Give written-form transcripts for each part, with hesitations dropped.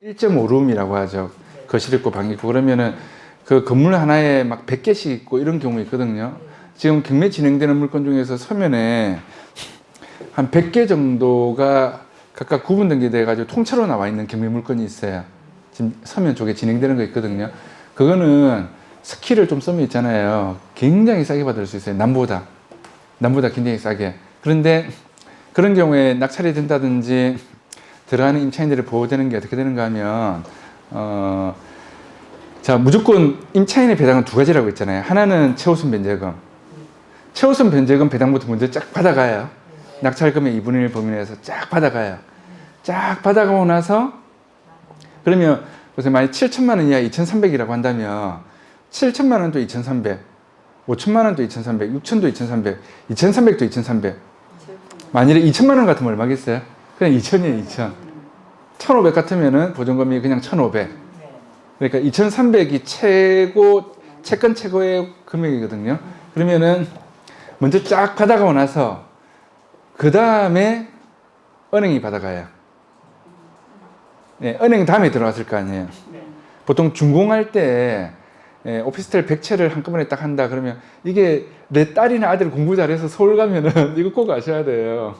1.5룸이라고 하죠. 거실 있고 방 있고 그러면은 그 건물 하나에 막 100개씩 있고 이런 경우 있거든요. 지금 경매 진행되는 물건 중에서 서면에 한 100개 정도가 각각 구분 등기돼 가지고 통째로 나와 있는 경매 물건이 있어요. 지금 서면 쪽에 진행되는 거 있거든요. 그거는 스키를 좀 쓰면 있잖아요. 굉장히 싸게 받을 수 있어요. 남보다 굉장히 싸게. 그런데 그런 경우에 낙찰이 된다든지 들어가는 임차인들이 보호되는 게 어떻게 되는가 하면 자, 무조건 임차인의 배당은 두 가지라고 있잖아요. 하나는 최우선 변제금. 최우선 변제금 배당부터 먼저 쫙 받아가요. 낙찰금의 2분의 1 범위 내에서 쫙 받아가요. 쫙 받아가고 나서 그러면 보세요. 만약 7천만 원 이하 2,300이라고 한다면 7천만 원도 2,300, 5천만 원도 2,300, 6천도 2,300, 2,300도 2,300. 만일에 2천만 원 같으면 얼마겠어요? 그냥 2천이에요, 2천. 1,500 같으면은 보증금이 그냥 1,500. 그러니까 2,300이 채권 최고의 금액이거든요. 그러면은 먼저 쫙 받아가고 나서 그 다음에 은행이 받아가요. 네, 은행 다음에 들어왔을 거 아니에요. 보통 준공할 때 오피스텔 100채를 한꺼번에 딱 한다 그러면 이게 내 딸이나 아들 공부 잘해서 서울 가면은 이거 꼭 아셔야 돼요.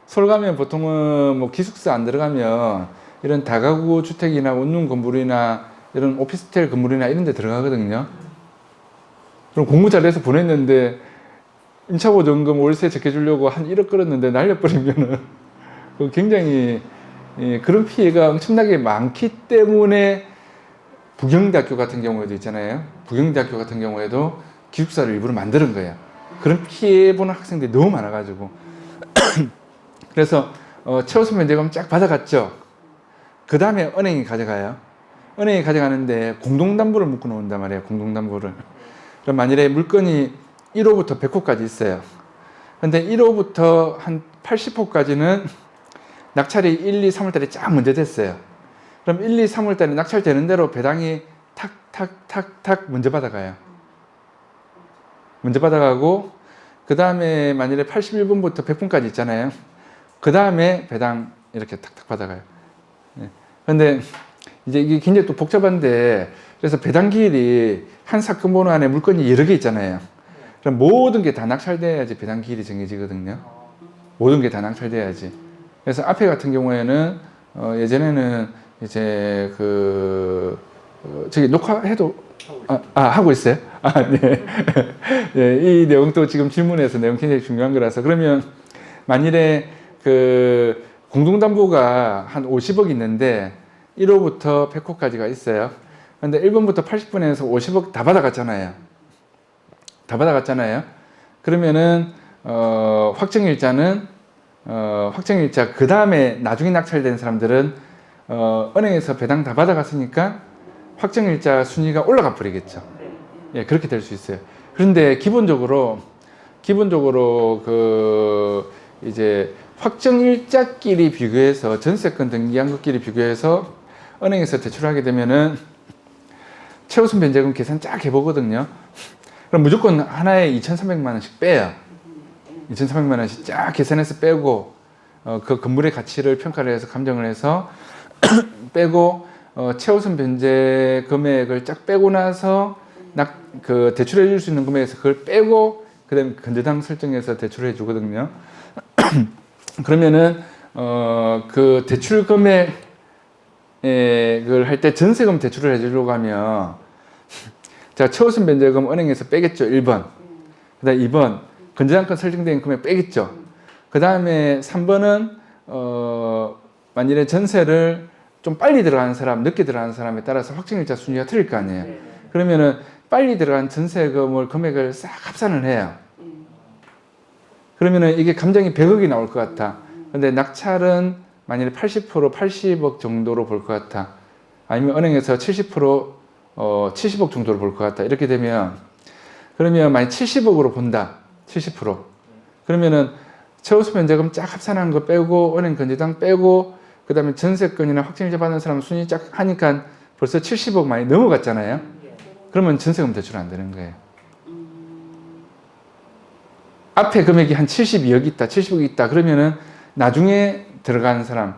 서울 가면 보통은 뭐 기숙사 안 들어가면 이런 다가구 주택이나 원룸 건물이나 이런 오피스텔 건물이나 이런 데 들어가거든요. 그럼 공부 잘해서 보냈는데 임차보증금 월세 적해주려고 한 1억 끌었는데 날려버리면은 굉장히 그런 피해가 엄청나게 많기 때문에 부경대학교 같은 경우에도 있잖아요. 부경대학교 같은 경우에도 기숙사를 일부러 만드는 거예요. 그런 피해 보는 학생들이 너무 많아가지고 그래서 최우선 면제금 쫙 받아갔죠. 그 다음에 은행이 가져가요. 은행이 가져가는데 공동담보를 묶어 놓는단 말이에요. 공동담보를. 그럼 만일에 물건이 1호부터 100호까지 있어요. 근데 1호부터 한 80호까지는 낙찰이 1, 2, 3월 달에 쫙 먼저 됐어요. 그럼 1, 2, 3월 달에 낙찰되는 대로 배당이 탁 먼저 받아가요. 먼저 받아가고 그 다음에 만일에 81분부터 100분까지 있잖아요. 그 다음에 배당 이렇게 탁탁 받아가요. 그런데 이제 이게 굉장히 또 복잡한데 그래서 배당 기일이 한 사건 번호 안에 물건이 여러 개 있잖아요. 그럼 모든 게 다 낙찰돼야지 배당 기일이 정해지거든요. 모든 게 다 낙찰돼야지. 그래서 앞에 같은 경우에는 예전에는 이제 저기 녹화해도 하고 있어요? 네. 네. 이 내용도 지금 질문에서 내용 굉장히 중요한 거라서 그러면 만일에 공동담보가 한 50억 있는데 1호부터 100호까지가 있어요. 근데 1번부터 80분에서 50억 다 받아갔잖아요. 다 받아갔잖아요. 그러면은 확정일자는 확정일자 그 다음에 나중에 낙찰된 사람들은 은행에서 배당 다 받아갔으니까 확정일자 순위가 올라가 버리겠죠. 예, 그렇게 될 수 있어요. 그런데 기본적으로 이제 확정일자끼리 비교해서 전세권 등기한 것끼리 비교해서 은행에서 대출하게 되면은 최우선 변제금 계산 쫙 해보거든요. 그럼 무조건 하나에 2,300만 원씩 빼요. 2,300만 원씩 쫙 계산해서 빼고 그 건물의 가치를 평가를 해서 감정을 해서 빼고 최우선 변제 금액을 쫙 빼고 나서 대출해 줄 수 있는 금액에서 그걸 빼고 그다음에 건저당 설정해서 대출해 주거든요. 그러면은 그 대출 금액을 할 때 전세금 대출을 해주려고 하면 자 최우선 변제금 은행에서 빼겠죠. 1번. 그다음 2번 건저당권 설정된 금액 빼겠죠. 그 다음에 3번은 만일에 전세를 좀 빨리 들어가는 사람, 늦게 들어가는 사람에 따라서 확정일자 순위가 틀릴 거 아니에요. 그러면은 빨리 들어간 전세금을 금액을 싹 합산을 해요. 그러면은 이게 감정이 100억이 나올 것 같아. 근데 낙찰은 만일에 80% 80억 정도로 볼 것 같아. 아니면 은행에서 70% 70억 정도로 볼 것 같다. 이렇게 되면 그러면 만약 70억으로 본다. 70%. 그러면은 최우선 변제금 쫙 합산한 거 빼고 은행 건저당 빼고 그 다음에 전세권이나 확정일자 받는 사람 순위 쫙 하니까 벌써 70억 많이 넘어갔잖아요. 그러면 전세금 대출 안 되는 거예요. 앞에 금액이 한 72억 있다, 70억 있다. 그러면은 나중에 들어가는 사람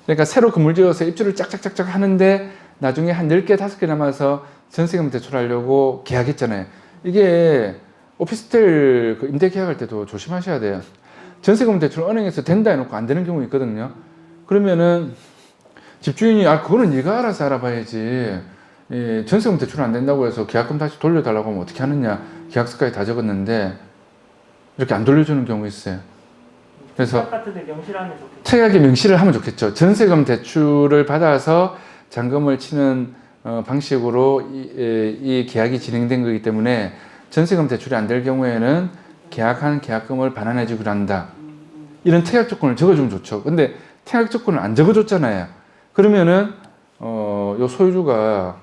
그러니까 새로 건물 지어서 입주를 짝짝짝짝 하는데 나중에 한 10개, 5개 남아서 전세금 대출하려고 계약했잖아요. 이게 오피스텔 그 임대 계약할 때도 조심하셔야 돼요. 전세금 대출 은행에서 된다 해놓고 안 되는 경우 있거든요. 그러면은 집주인이 그거는 네가 알아서 알아봐야지. 예, 전세금 대출 안 된다고 해서 계약금 다시 돌려달라고 하면 어떻게 하느냐. 계약서까지 다 적었는데 이렇게 안 돌려주는 경우 있어요. 그래서 같은데 명시하면 좋겠죠. 특이하게 명시를 하면 좋겠죠. 전세금 대출을 받아서 잔금을 치는 방식으로 이 계약이 진행된 거기 때문에 전세금 대출이 안 될 경우에는 계약한 계약금을 반환해 주기로 한다. 이런 특약 조건을 적어주면 좋죠. 근데 특약 조건을 안 적어줬잖아요. 그러면은 요 소유주가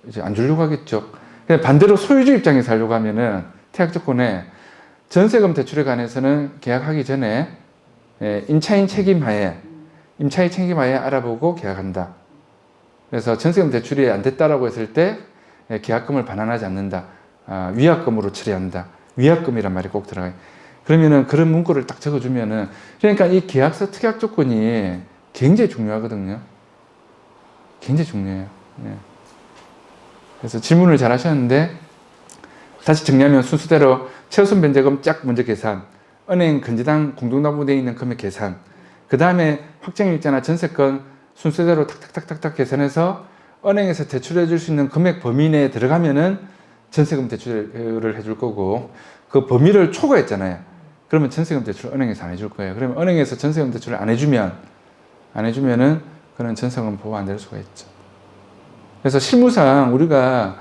이제 안 주려고 하겠죠. 근데 반대로 소유주 입장에서 하려고 하면은 특약 조건에 전세금 대출에 관해서는 계약하기 전에 임차인 책임하에 알아보고 계약한다. 그래서 전세금 대출이 안 됐다라고 했을 때 계약금을 반환하지 않는다. 위약금으로 처리한다. 위약금이란 말이 꼭 들어가요. 그러면은 그런 문구를 딱 적어주면은 그러니까 이 계약서 특약 조건이 굉장히 중요하거든요. 굉장히 중요해요. 예. 그래서 질문을 잘 하셨는데 다시 정리하면 순서대로 최우선 변제금 짝 먼저 계산, 은행 건재당 공동담보대에 있는 금액 계산, 그 다음에 확정일자나 전세권 순서대로 탁탁탁탁 계산해서 은행에서 대출해 줄 수 있는 금액 범위 내에 들어가면은 전세금 대출을 해줄 거고 그 범위를 초과했잖아요. 그러면 전세금 대출을 은행에서 안 해줄 거예요. 그러면 은행에서 전세금 대출을 안 해주면은 그런 전세금 보호 안 될 수가 있죠. 그래서 실무상 우리가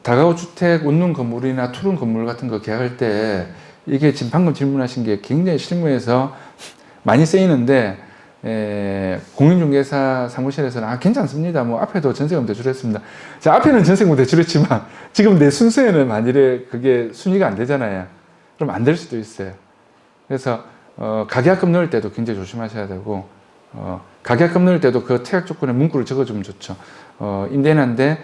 다가구 주택 원룸 건물이나 투룸 건물 같은 거 계약할 때 이게 지금 방금 질문하신 게 굉장히 실무에서 많이 쓰이는데 공인중개사 사무실에서는 괜찮습니다. 뭐 앞에도 전세금 대출했습니다. 자, 앞에는 전세금 대출했지만 지금 내 순서에는 만일에 그게 순위가 안 되잖아요. 그럼 안 될 수도 있어요. 그래서 가계약금 넣을 때도 굉장히 조심하셔야 되고 가계약금 넣을 때도 그 특약 조건에 문구를 적어주면 좋죠. 임대인한테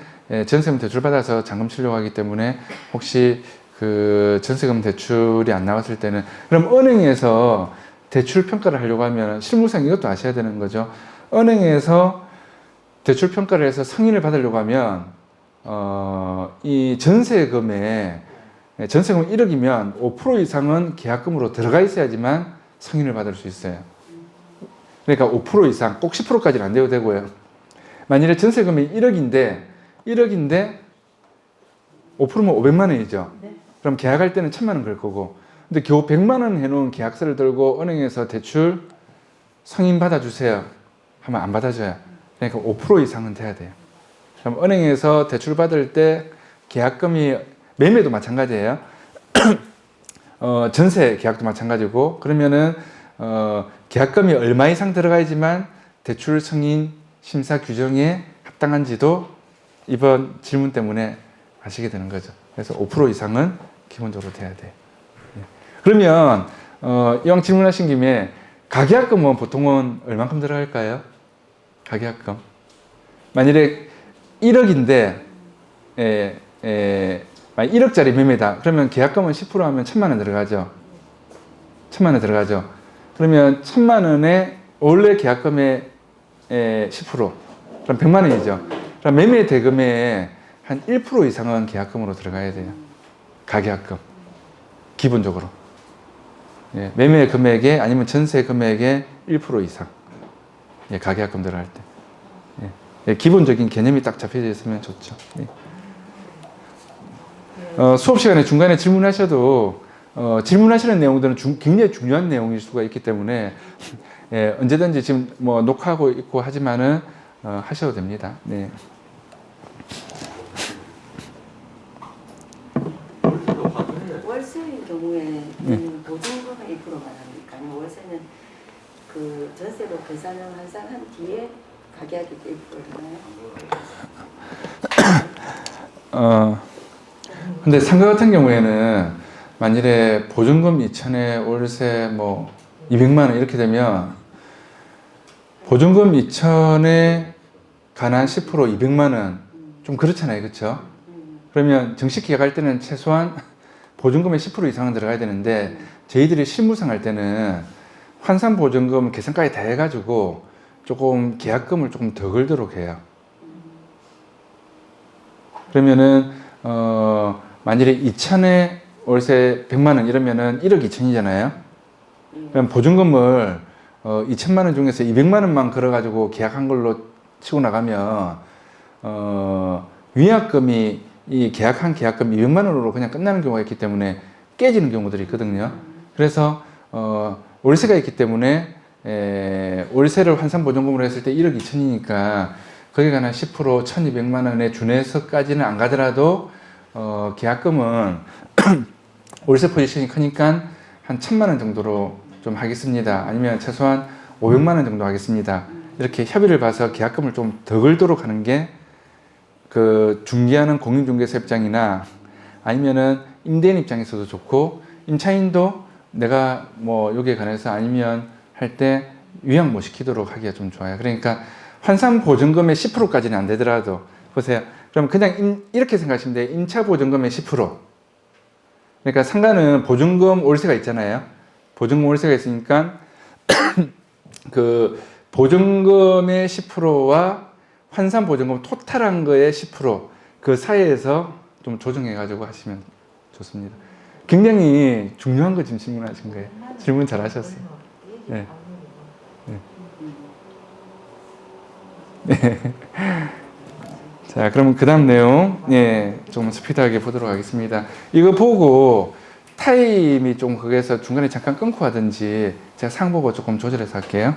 전세금 대출 받아서 잔금 치려고 하기 때문에 혹시 그 전세금 대출이 안 나왔을 때는 그럼 은행에서 대출 평가를 하려고 하면 실무상 이것도 아셔야 되는 거죠. 은행에서 대출 평가를 해서 승인을 받으려고 하면 이 전세금에 전세금 1억이면 5% 이상은 계약금으로 들어가 있어야지만 승인을 받을 수 있어요. 그러니까 5% 이상, 꼭 10%까지는 안 돼도 되고요. 만일에 전세금이 1억인데 5%면 500만 원이죠. 네. 그럼 계약할 때는 1000만 원 걸 거고 근데 겨우 100만 원 해놓은 계약서를 들고 은행에서 대출 승인 받아주세요 하면 안 받아줘요. 그러니까 5% 이상은 돼야 돼요. 그럼 은행에서 대출 받을 때 계약금이 매매도 마찬가지예요. 전세 계약도 마찬가지고 그러면은 계약금이 얼마 이상 들어가야지만 대출 승인 심사 규정에 합당한지도 이번 질문 때문에 아시게 되는 거죠. 그래서 5% 이상은 기본적으로 돼야 돼요. 그러면 이왕 질문하신 김에 가계약금은 보통은 얼만큼 들어갈까요? 가계약금 만일에 1억인데 1억짜리 매매다. 그러면 계약금은 10% 하면 1000만 원 들어가죠. 1000만 원 들어가죠. 그러면 1000만 원에 원래 계약금의 10% 그럼 100만 원이죠. 그럼 매매 대금의 한 1% 이상은 계약금으로 들어가야 돼요. 가계약금 기본적으로. 예, 매매 금액에 아니면 전세 금액의 1% 이상 가계약금 들어갈 때 기본적인 개념이 딱 잡혀져 있으면 좋죠. 수업 시간에 중간에 질문하셔도 질문하시는 내용들은 굉장히 중요한 내용일 수가 있기 때문에 언제든지 지금 뭐 녹화하고 있고 하지만은 하셔도 됩니다. 네. 월세의 경우에 보증금의 1%만 합니까? 아니면 월세는 그 전세로 계산을 한 뒤에 가계약이 1%잖아요. 근데 상가 같은 경우에는 만일에 보증금 2천에 월세 뭐 200만 원 이렇게 되면 보증금 2천에 관한 10% 200만 원 좀 그렇잖아요. 그렇죠? 그러면 정식 계약할 때는 최소한 보증금의 10% 이상은 들어가야 되는데 저희들이 실무상 할 때는 환산보증금 계산까지 다 해가지고 조금 계약금을 조금 더 걸도록 해요. 그러면은 만일에 2천에 월세 100만 원 이러면은 1억 2천이잖아요. 그럼 보증금을 2천만 원 중에서 200만 원만 걸어가지고 계약한 걸로 치고 나가면 위약금이 이 계약한 계약금 200만 원으로 그냥 끝나는 경우가 있기 때문에 깨지는 경우들이 있거든요. 그래서 월세가 있기 때문에 월세를 환산보증금으로 했을 때 1억 2천이니까 거기에 관한 10% 1200만 원에 준해서까지는 안 가더라도 계약금은 월세 포지션이 크니까 한 1000만 원 정도로 좀 하겠습니다. 아니면 최소한 500만 원 정도 하겠습니다. 이렇게 협의를 봐서 계약금을 좀 더 걸도록 하는 게 그 중개하는 공인중개사 입장이나 아니면은 임대인 입장에서도 좋고 임차인도 내가 뭐 여기에 관해서 아니면 할 때 위약 못 시키도록 하기가 좀 좋아요. 그러니까 환산보증금의 10%까지는 안 되더라도 보세요. 그럼 그냥 이렇게 생각하시면 돼요. 임차보증금의 10%. 그러니까 상가는 보증금 월세가 있잖아요. 보증금 월세가 있으니까 그 보증금의 10%와 환산보증금 토탈한 거의 10%그 사이에서 좀 조정해 가지고 하시면 좋습니다. 굉장히 중요한 거 지금 질문하신 거예요. 질문 잘 하셨어요. 네. 네. 자, 그럼 그 다음 내용, 좀 스피드하게 보도록 하겠습니다. 이거 보고 타임이 좀 거기에서 중간에 잠깐 끊고 하든지 제가 상 보고 조금 조절해서 할게요.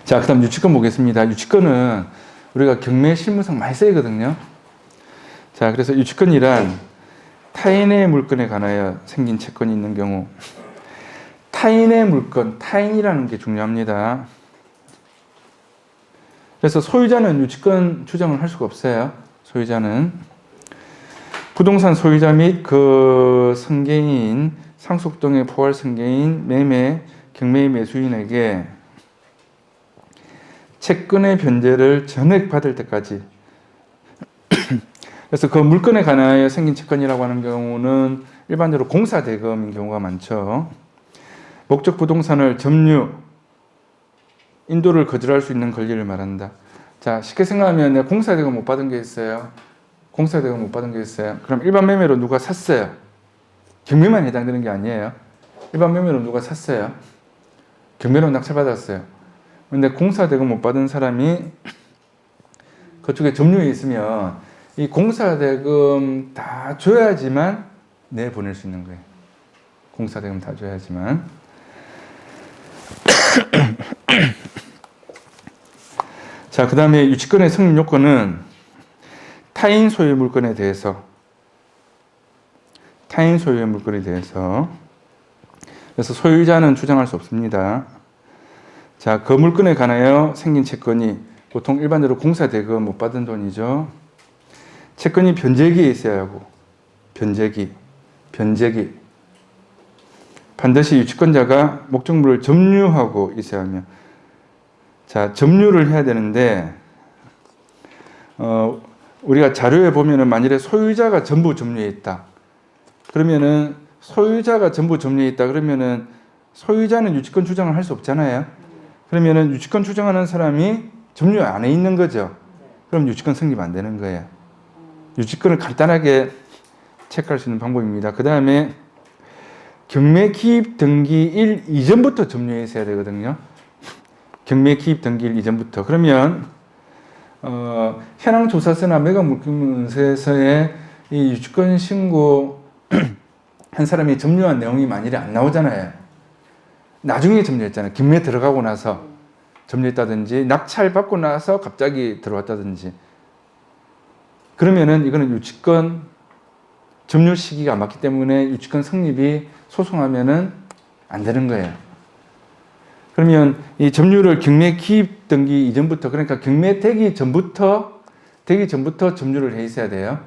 자, 그 다음 유치권 보겠습니다. 유치권은 우리가 경매 실무상 많이 쓰이거든요. 자, 그래서 유치권이란 타인의 물건에 관하여 생긴 채권이 있는 경우, 타인의 물건, 타인이라는 게 중요합니다. 그래서 소유자는 유치권 주장을 할 수가 없어요. 소유자는 부동산 소유자 및 그 승계인, 상속동의 포괄 승계인, 매매, 경매의 매수인에게 채권의 변제를 전액 받을 때까지. 그래서 그 물건에 관하여 생긴 채권이라고 하는 경우는 일반적으로 공사대금인 경우가 많죠. 목적 부동산을 점유, 인도를 거절할 수 있는 권리를 말한다. 자, 쉽게 생각하면 내가 공사대금 못 받은 게 있어요. 공사대금 못 받은 게 있어요. 그럼 일반 매매로 누가 샀어요. 경매만 해당되는 게 아니에요. 일반 매매로 누가 샀어요. 경매로 낙찰받았어요. 근데 공사대금 못 받은 사람이 그쪽에 점유해 있으면 이 공사대금 다 줘야지만 내보낼 수 있는 거예요. 공사대금 다 줘야지만. 자, 그 다음에 유치권의 성립 요건은 타인 소유의 물건에 대해서 그래서 소유자는 주장할 수 없습니다. 자, 그 물건에 관하여 생긴 채권이 보통 일반적으로 공사대금 못 받은 돈이죠. 채권이 변제기에 있어야 하고, 변제기. 반드시 유치권자가 목적물을 점유하고 있어야 하며, 자, 점유를 해야 되는데, 우리가 자료에 보면은 만일에 소유자가 전부 점유해 있다. 그러면은 소유자가 전부 점유해 있다. 그러면은 소유자는 유치권 주장을 할 수 없잖아요. 그러면은 유치권 주장하는 사람이 점유 안에 있는 거죠. 그럼 유치권 성립 안 되는 거예요. 유치권을 간단하게 체크할 수 있는 방법입니다. 그 다음에 경매 기입 등기일 이전부터 점유해 있어야 되거든요. 경매 기입 등기일 이전부터. 그러면 현황 조사서나 매각 물권문서에서의 이 유치권 신고 한 사람이 점유한 내용이 만일에 안 나오잖아요. 나중에 점유했잖아요. 경매 들어가고 나서 점유했다든지 낙찰 받고 나서 갑자기 들어왔다든지. 그러면은 이거는 유치권 점유 시기가 안 맞기 때문에 유치권 성립이 소송하면은 안 되는 거예요. 그러면 이 점유를 경매 기입 등기 이전부터, 그러니까 경매 되기 전부터 점유를 해 있어야 돼요.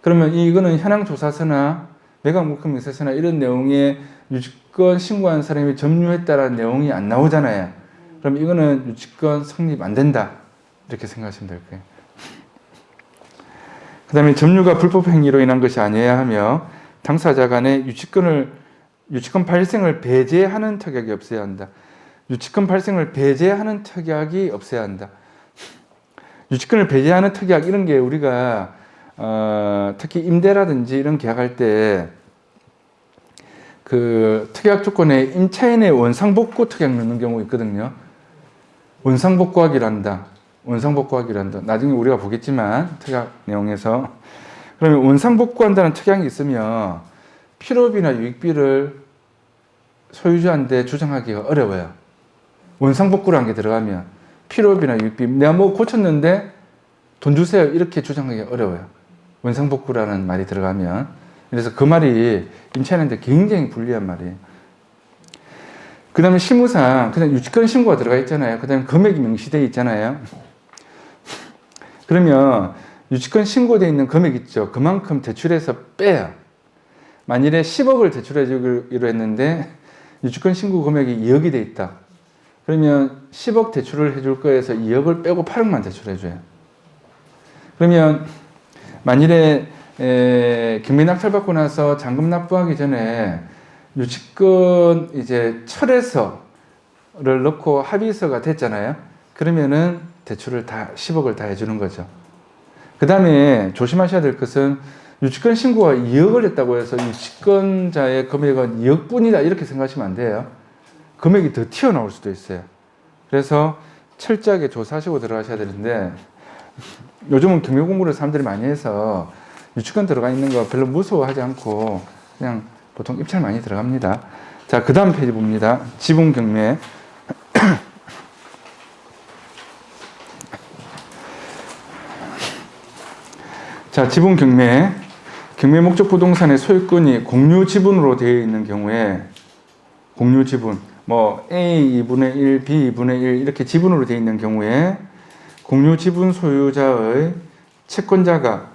그러면 이거는 현황 조사서나 매각 물권 명세서나 이런 내용에 유치권 신고한 사람이 점유했다라는 내용이 안 나오잖아요. 그럼 이거는 유치권 성립 안 된다, 이렇게 생각하시면 될 거예요. 그 다음에 점유가 불법 행위로 인한 것이 아니어야 하며 당사자 간의 유치권 발생을 배제하는 특약이 없어야 한다. 유치권 발생을 배제하는 특약이 없어야 한다. 유치권을 배제하는 특약, 이런 게 우리가 특히 임대라든지 이런 계약할 때 그 특약 조건에 임차인의 원상복구 특약 넣는 경우 있거든요. 원상복구하기란다. 나중에 우리가 보겠지만 특약 내용에서. 그러면 원상복구한다는 특약이 있으면 필요비나 유익비를 소유주한테 주장하기가 어려워요. 원상복구라는 게 들어가면 필요비나 유익비, 내가 뭐 고쳤는데 돈 주세요, 이렇게 주장하기가 어려워요. 원상복구라는 말이 들어가면. 그래서 그 말이 임차인한테 굉장히 불리한 말이에요. 그 다음에 실무상 그냥 유치권 신고가 들어가 있잖아요. 그 다음에 금액이 명시되어 있잖아요. 그러면 유치권 신고되어 있는 금액 있죠. 그만큼 대출해서 빼요. 만일에 10억을 대출해 주기로 했는데 유치권 신고 금액이 2억이 돼 있다. 그러면 10억 대출을 해줄 거에서 2억을 빼고 8억만 대출해 줘요. 그러면 만일에 경매 낙찰받고 나서 잔금 납부하기 전에 유치권 이제 철회서를 넣고 합의서가 됐잖아요. 그러면은 대출을 다 10억을 다 해주는 거죠. 그 다음에 조심하셔야 될 것은 유치권 신고가 2억을 했다고 해서 유치권자의 금액은 2억 뿐이다, 이렇게 생각하시면 안 돼요. 금액이 더 튀어나올 수도 있어요. 그래서 철저하게 조사하시고 들어가셔야 되는데, 요즘은 경매 공부를 사람들이 많이 해서 유치권 들어가 있는 거 별로 무서워하지 않고 그냥 보통 입찰 많이 들어갑니다. 자, 그 다음 페이지 봅니다. 지분 경매. 자, 지분 경매. 경매 목적 부동산의 소유권이 공유 지분으로 되어 있는 경우에, 공유 지분, 뭐 A 2분의 1, B 2분의 1 이렇게 지분으로 되어 있는 경우에 공유 지분 소유자의 채권자가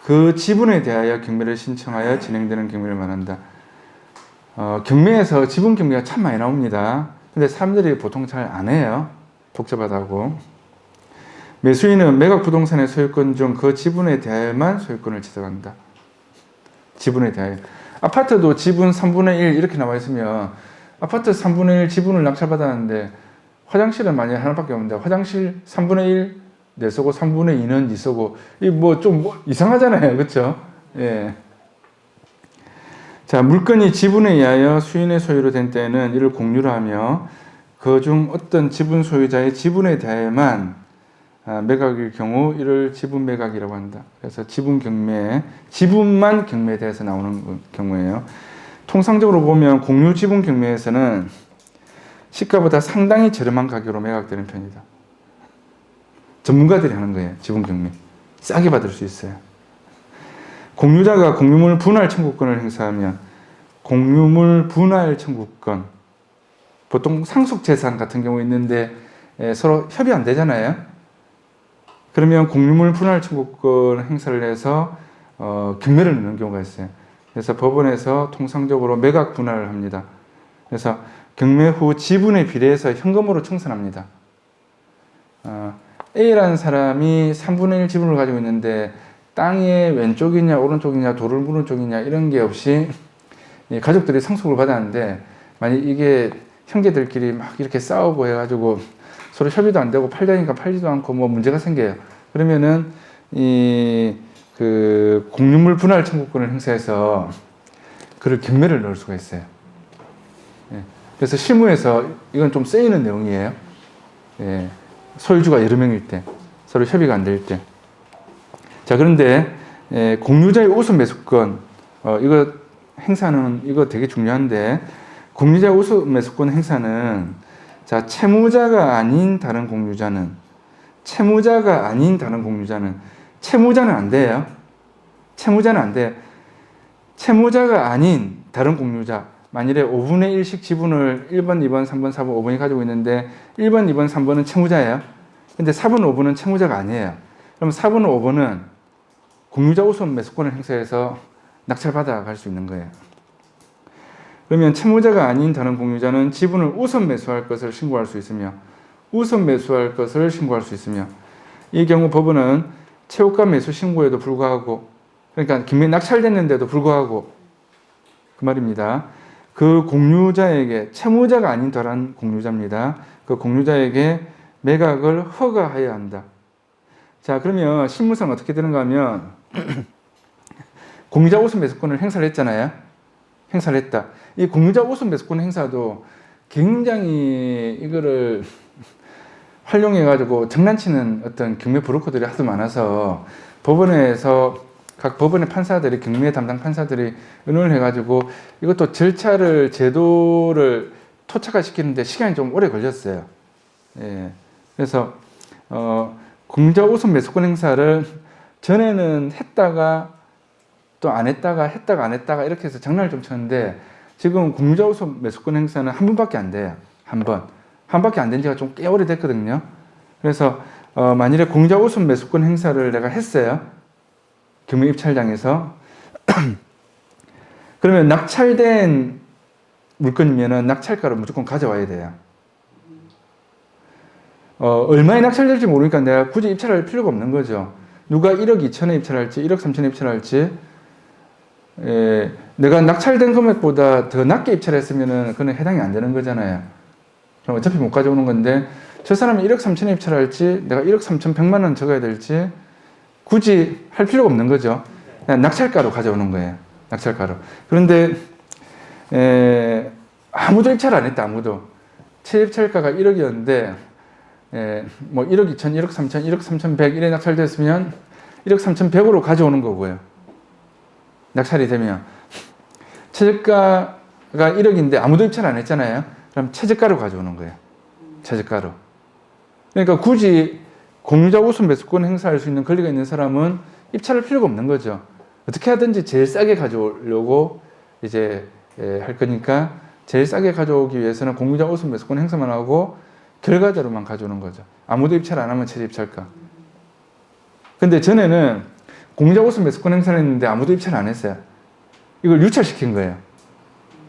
그 지분에 대하여 경매를 신청하여 진행되는 경매를 말한다. 경매에서 지분 경매가 참 많이 나옵니다. 근데 사람들이 보통 잘 안 해요. 복잡하다고. 매수인은 매각 부동산의 소유권 중 그 지분에 대하여만 소유권을 취득한다. 지분에 대하여. 아파트도 지분 3분의 1 이렇게 나와 있으면 아파트 3분의 1 지분을 낙찰받았는데 화장실은 만약에 하나밖에 없는데 화장실 3분의 1 내 쓰고 3분의 2는 니 쓰고, 이 뭐 좀 이상하잖아요. 그렇죠? 예. 자, 물건이 지분에 의하여 수인의 소유로 된 때에는 이를 공유로 하며 그 중 어떤 지분 소유자의 지분에 대하여만 매각일 경우 이를 지분 매각이라고 한다. 그래서 지분 경매, 지분만 경매에 대해서 나오는 경우예요. 통상적으로 보면 공유 지분 경매에서는 시가보다 상당히 저렴한 가격으로 매각되는 편이다. 전문가들이 하는 거예요. 지분 경매. 싸게 받을 수 있어요. 공유자가 공유물 분할 청구권을 행사하면 공유물 분할 청구권, 보통 상속재산 같은 경우 있는데 서로 협의 안 되잖아요. 그러면 공유물 분할 청구권 행사를 해서 경매를 넣는 경우가 있어요. 그래서 법원에서 통상적으로 매각 분할을 합니다. 그래서 경매 후 지분에 비례해서 현금으로 청산합니다. A라는 사람이 3분의 1 지분을 가지고 있는데 땅의 왼쪽이냐 오른쪽이냐 도를 무는 쪽이냐 이런 게 없이 가족들이 상속을 받았는데, 만약 이게 형제들끼리 막 이렇게 싸우고 해가지고 서로 협의도 안 되고 팔자니까 팔지도 않고 뭐 문제가 생겨요. 그러면은 그 공유물 분할 청구권을 행사해서 그를 경매를 넣을 수가 있어요. 그래서 실무에서 이건 좀 쓰이는 내용이에요. 소유주가 여러 명일 때, 서로 협의가 안 될 때. 자, 그런데 공유자의 우선 매수권, 이거 행사는 이거 되게 중요한데, 공유자의 우선 매수권 행사는, 자, 채무자가 아닌 다른 공유자는, 채무자는 안 돼요. 채무자는 안 돼. 채무자가 아닌 다른 공유자, 만일에 5분의 1씩 지분을 1번, 2번, 3번, 4번, 5번이 가지고 있는데 1번, 2번, 3번은 채무자예요. 근데 4번, 5번은 채무자가 아니에요. 그럼 4번, 5번은 공유자 우선 매수권을 행사해서 낙찰받아 갈 수 있는 거예요. 그러면 채무자가 아닌 다른 공유자는 지분을 우선 매수할 것을 신고할 수 있으며 우선 매수할 것을 신고할 수 있으며 이 경우 법원은 최고가 매수 신고에도 불구하고 그러니까 김매이 낙찰됐는데도 불구하고 그 말입니다. 그 공유자에게 채무자가 아닌 다른 공유자입니다. 그 공유자에게 매각을 허가해야 한다. 자, 그러면 실무상 어떻게 되는가 하면 공유자 우선 매수권을 행사를 했잖아요. 행사를 했다. 이 공유자 우선 매수권 행사도 굉장히 이거를 활용해가지고 장난치는 어떤 경매 브로커들이 하도 많아서 법원에서 각 법원의 판사들이 경매 담당 판사들이 의논을 해가지고 이것도 절차를 제도를 토착화시키는데 시간이 좀 오래 걸렸어요. 예. 그래서 공유자 우선 매수권 행사를 전에는 했다가 또 안 했다가 했다가 안 했다가 이렇게 해서 장난을 좀 쳤는데 지금 공유자 우선 매수권 행사는 한 번밖에 안 돼요. 한 번. 한 번밖에 안 된 지가 좀 꽤 오래됐거든요. 그래서 만일에 공유자 우선 매수권 행사를 내가 했어요. 경매 입찰장에서 그러면 낙찰된 물건이면은 낙찰가를 무조건 가져와야 돼요. 얼마에 낙찰될지 모르니까 내가 굳이 입찰할 필요가 없는 거죠. 누가 1억 2천에 입찰할지 1억 3천에 입찰할지 내가 낙찰된 금액보다 더 낮게 입찰했으면은 그건 해당이 안 되는 거잖아요. 그럼 어차피 못 가져오는 건데 저 사람이 1억 3천에 입찰할지 내가 1억 3천 100만 원 적어야 될지 굳이 할 필요가 없는 거죠. 그냥 낙찰가로 가져오는 거예요. 낙찰가로. 그런데 아무도 입찰 안 했다. 아무도. 채입찰가가 1억이었는데 뭐 1억 2천, 1억 3천, 1억 3천 100 이래 낙찰됐으면 1억 3천 100으로 가져오는 거고요. 낙찰이 되면 최저가가 1억인데 아무도 입찰 안 했잖아요. 그럼 최저가로 가져오는 거예요. 최저가로. 그러니까 굳이 공유자 우선 매수권 행사할 수 있는 권리가 있는 사람은 입찰할 필요가 없는 거죠. 어떻게 하든지 제일 싸게 가져오려고 이제 할 거니까 제일 싸게 가져오기 위해서는 공유자 우선 매수권 행사만 하고 결과자로만 가져오는 거죠. 아무도 입찰 안 하면 최저 입찰가. 근데 전에는 공유자 우선 매수권 행사를 했는데 아무도 입찰 안 했어요. 이걸 유찰시킨 거예요.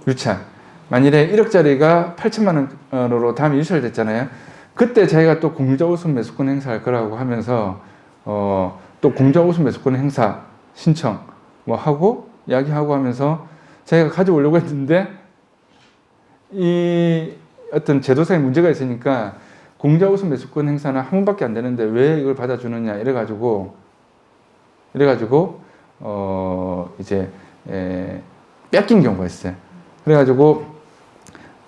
유찰. 만일에 1억짜리가 8천만 원으로 다음에 유찰됐잖아요. 그때 자기가 또 공유자 우선 매수권 행사할 거라고 하면서 또 공유자 우선 매수권 행사 신청 뭐 하고 이야기하고 하면서 자기가 가져오려고 했는데 이 어떤 제도상에 문제가 있으니까 공유자 우선 매수권 행사는 한 번밖에 안 되는데 왜 이걸 받아주느냐 이래가지고 이제 뺏긴 경우가 있어요. 그래가지고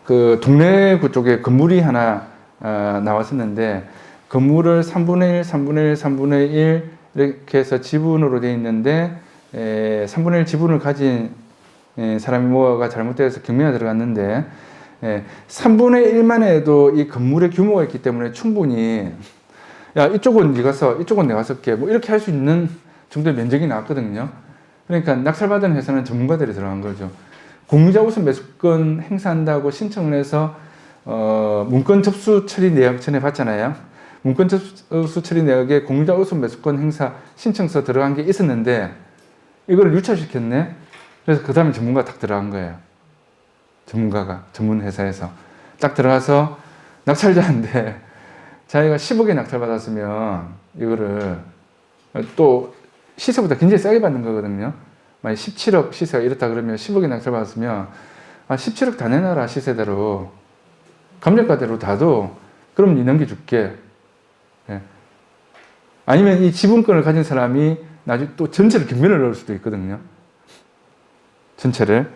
그 동래구 쪽에 건물이 하나 나왔었는데 건물을 3분의 1, 3분의 1, 3분의 1 이렇게 해서 지분으로 되어 있는데 3분의 1 지분을 가진 사람이 뭐가 잘못돼서 경매가 들어갔는데 3분의 1만 해도 이 건물의 규모가 있기 때문에 충분히 야 이쪽은 네가 써 이쪽은 내가 쓸게 뭐 이렇게 할 수 있는 정도의 면적이 나왔거든요. 그러니까 낙찰받은 회사는 전문가들이 들어간 거죠. 공유자 우선 매수권 행사한다고 신청을 해서 문건 접수 처리 내역 전에 봤잖아요. 문건 접수 처리 내역에 공유자 우선 매수권 행사 신청서 들어간 게 있었는데 이걸 유찰시켰네. 그래서 그 다음에 전문가가 딱 들어간 거예요. 전문가가 전문 회사에서 딱 들어가서 낙찰자인데 자기가 10억에 낙찰받았으면 이거를 또 시세보다 굉장히 싸게 받는 거거든요. 만약 17억 시세가 이렇다 그러면 10억에 낙찰받았으면 17억 다 내놔라 시세대로 감정가대로 다도 그럼 니 넘겨줄게. 예. 아니면 이 지분권을 가진 사람이 나중에 또 전체를 경매를 넣을 수도 있거든요. 전체를.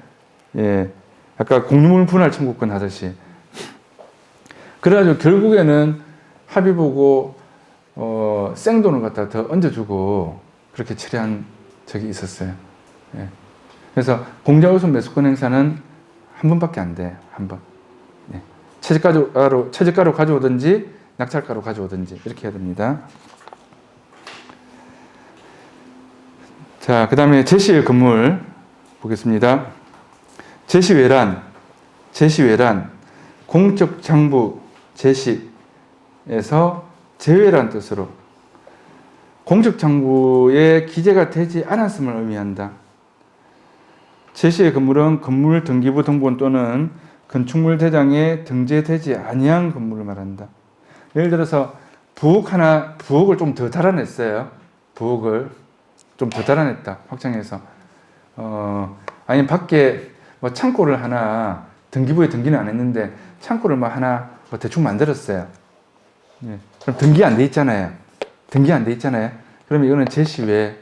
예. 아까 공유물 분할 청구권 하듯이. 그래가지고 결국에는 합의 보고 생돈을 갖다 더 얹어주고 그렇게 처리한 적이 있었어요. 예. 그래서 공유자 우선 매수권 행사는 한 번밖에 안 돼. 한 번. 예. 최저가로 가져오든지 낙찰가로 가져오든지 이렇게 해야 됩니다. 자, 그 다음에 제시의 건물 보겠습니다. 제시외란, 공적 장부 제시에서 제외란 뜻으로 공적 장부에 기재가 되지 않았음을 의미한다. 제시의 건물은 건물 등기부 등본 또는 건축물 대장에 등재되지 아니한 건물을 말한다. 예를 들어서 부엌을 좀 더 달아냈어요. 부엌을 좀 더 달아냈다. 확장해서. 아니면 밖에 뭐 창고를 하나 등기부에 등기는 안 했는데 창고를 뭐 하나 뭐 대충 만들었어요. 예. 그럼 등기 안 돼 있잖아요. 그러면 이거는 제시외로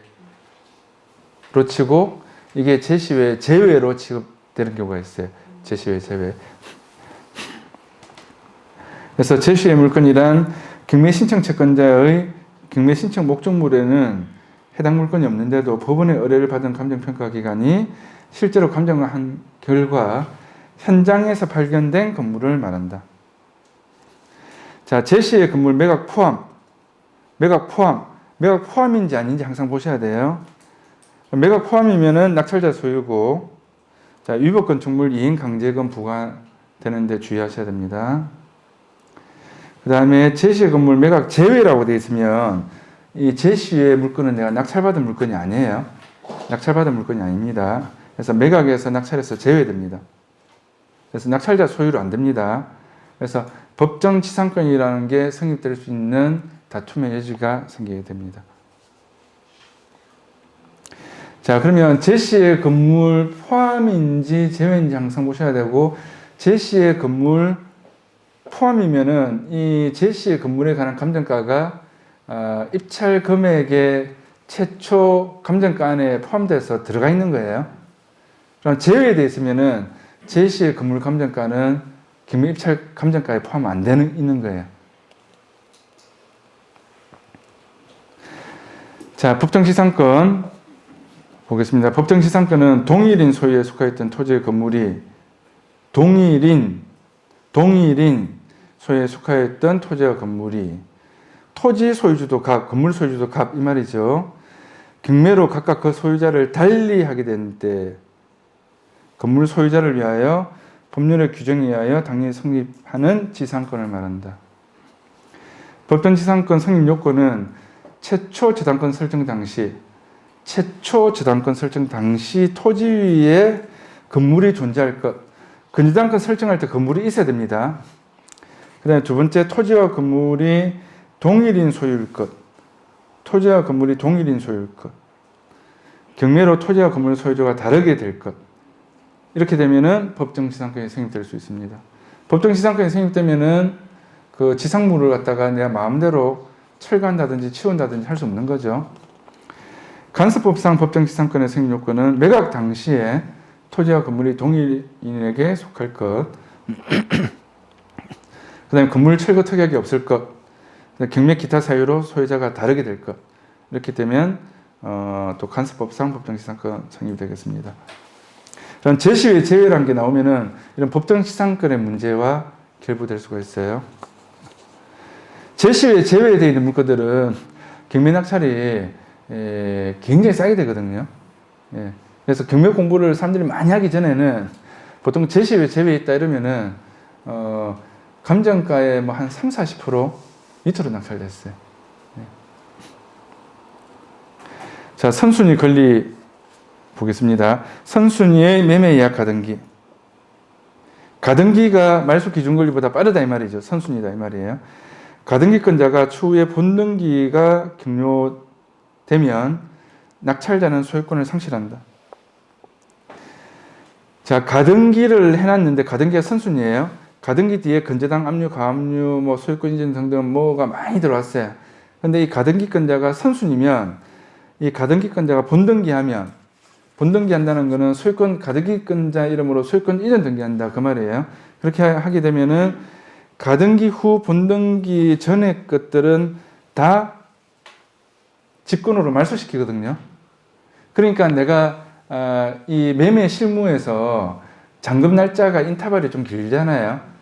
치고 이게 제시외 제외로 취급되는 경우가 있어요. 제시외 제외. 그래서 제시외 물건이란 경매 신청 채권자의 경매 신청 목적물에는 해당 물건이 없는데도 법원의 의뢰를 받은 감정평가 기관이 실제로 감정한 결과 현장에서 발견된 건물을 말한다. 자, 제시의 건물 매각 포함인지 아닌지 항상 보셔야 돼요. 매각 포함이면은 낙찰자 소유고, 자, 위법 건축물 이행 강제금 부과되는데 주의하셔야 됩니다. 그 다음에 제시의 건물 매각 제외라고 되어 있으면 이 제시의 물건은 내가 낙찰받은 물건이 아니에요. 낙찰받은 물건이 아닙니다. 그래서 매각에서 낙찰에서 제외됩니다. 그래서 낙찰자 소유로 안 됩니다. 그래서 법정 지상권이라는 게 성립될 수 있는 다툼의 여지가 생기게 됩니다. 자, 그러면 제시의 건물 포함인지 제외인지 항상 보셔야 되고, 제시의 건물 포함이면은 이 제시의 건물에 관한 감정가가 입찰 금액의 최초 감정가 안에 포함돼서 들어가 있는 거예요. 그럼 제외되어 있으면은 제시의 건물 감정가는 경매 입찰 감정가에 포함 안 되는 있는 거예요. 자, 법정지상권 보겠습니다. 법정지상권은 동일인 소유에 속하였던 토지의 건물이 동일인 소유에 속하였던 토지와 건물이 토지 소유주도 갑, 건물 소유주도 갑 이 말이죠. 경매로 각각 그 소유자를 달리하게 된 때 건물 소유자를 위하여 법률의 규정에 의하여 당연히 성립하는 지상권을 말한다. 법정지상권 성립 요건은 최초 저당권 설정 당시 토지 위에 건물이 존재할 것. 근저당권 설정할 때 건물이 있어야 됩니다. 그 다음에 두 번째, 토지와 건물이 동일인 소유일 것. 경매로 토지와 건물 소유주가 다르게 될 것. 이렇게 되면은 법정지상권이 성립될 수 있습니다. 법정지상권이 성립되면은 그 지상물을 갖다가 내가 마음대로 철거한다든지 치운다든지 할 수 없는 거죠. 간섭법상 법정지상권의 성립 요건은 매각 당시에 토지와 건물이 동일인에게 속할 것, 그 다음에 건물 철거 특약이 없을 것, 경매 기타 사유로 소유자가 다르게 될 것. 이렇게 되면 또 간섭법상 법정지상권 성립이 되겠습니다. 그럼 제시외 제외라는 게 나오면은 이런 법정지상권의 문제와 결부될 수가 있어요. 제시외 제외되어 있는 물건들은 경매 낙찰이 굉장히 싸게 되거든요. 그래서 경매 공부를 사람들이 많이 하기 전에는 보통 제시외 제외 있다 이러면은 감정가의 뭐 한 30-40% 밑으로 낙찰됐어요. 자, 선순위 권리 보겠습니다. 선순위의 매매 예약 가등기. 가등기가 말소 기준 권리보다 빠르다 이 말이죠. 선순위다 이 말이에요. 가등기권자가 추후에 본등기가 격려되면 낙찰자는 소유권을 상실한다. 자, 가등기를 해놨는데 가등기가 선순위예요. 가등기 뒤에 건재당 압류, 가압류, 뭐 소유권 인정 등등 뭐가 많이 들어왔어요. 근데 이 가등기권자가 선순위면 이 가등기권자가 본등기한다는 거는 소유권 가등기권자 이름으로 소유권 이전 등기한다 그 말이에요. 그렇게 하게 되면은 가등기 후 본등기 전의 것들은 다 직권으로 말소시키거든요. 그러니까 내가 이 매매 실무에서 잔금 날짜가 인터벌이 좀 길잖아요.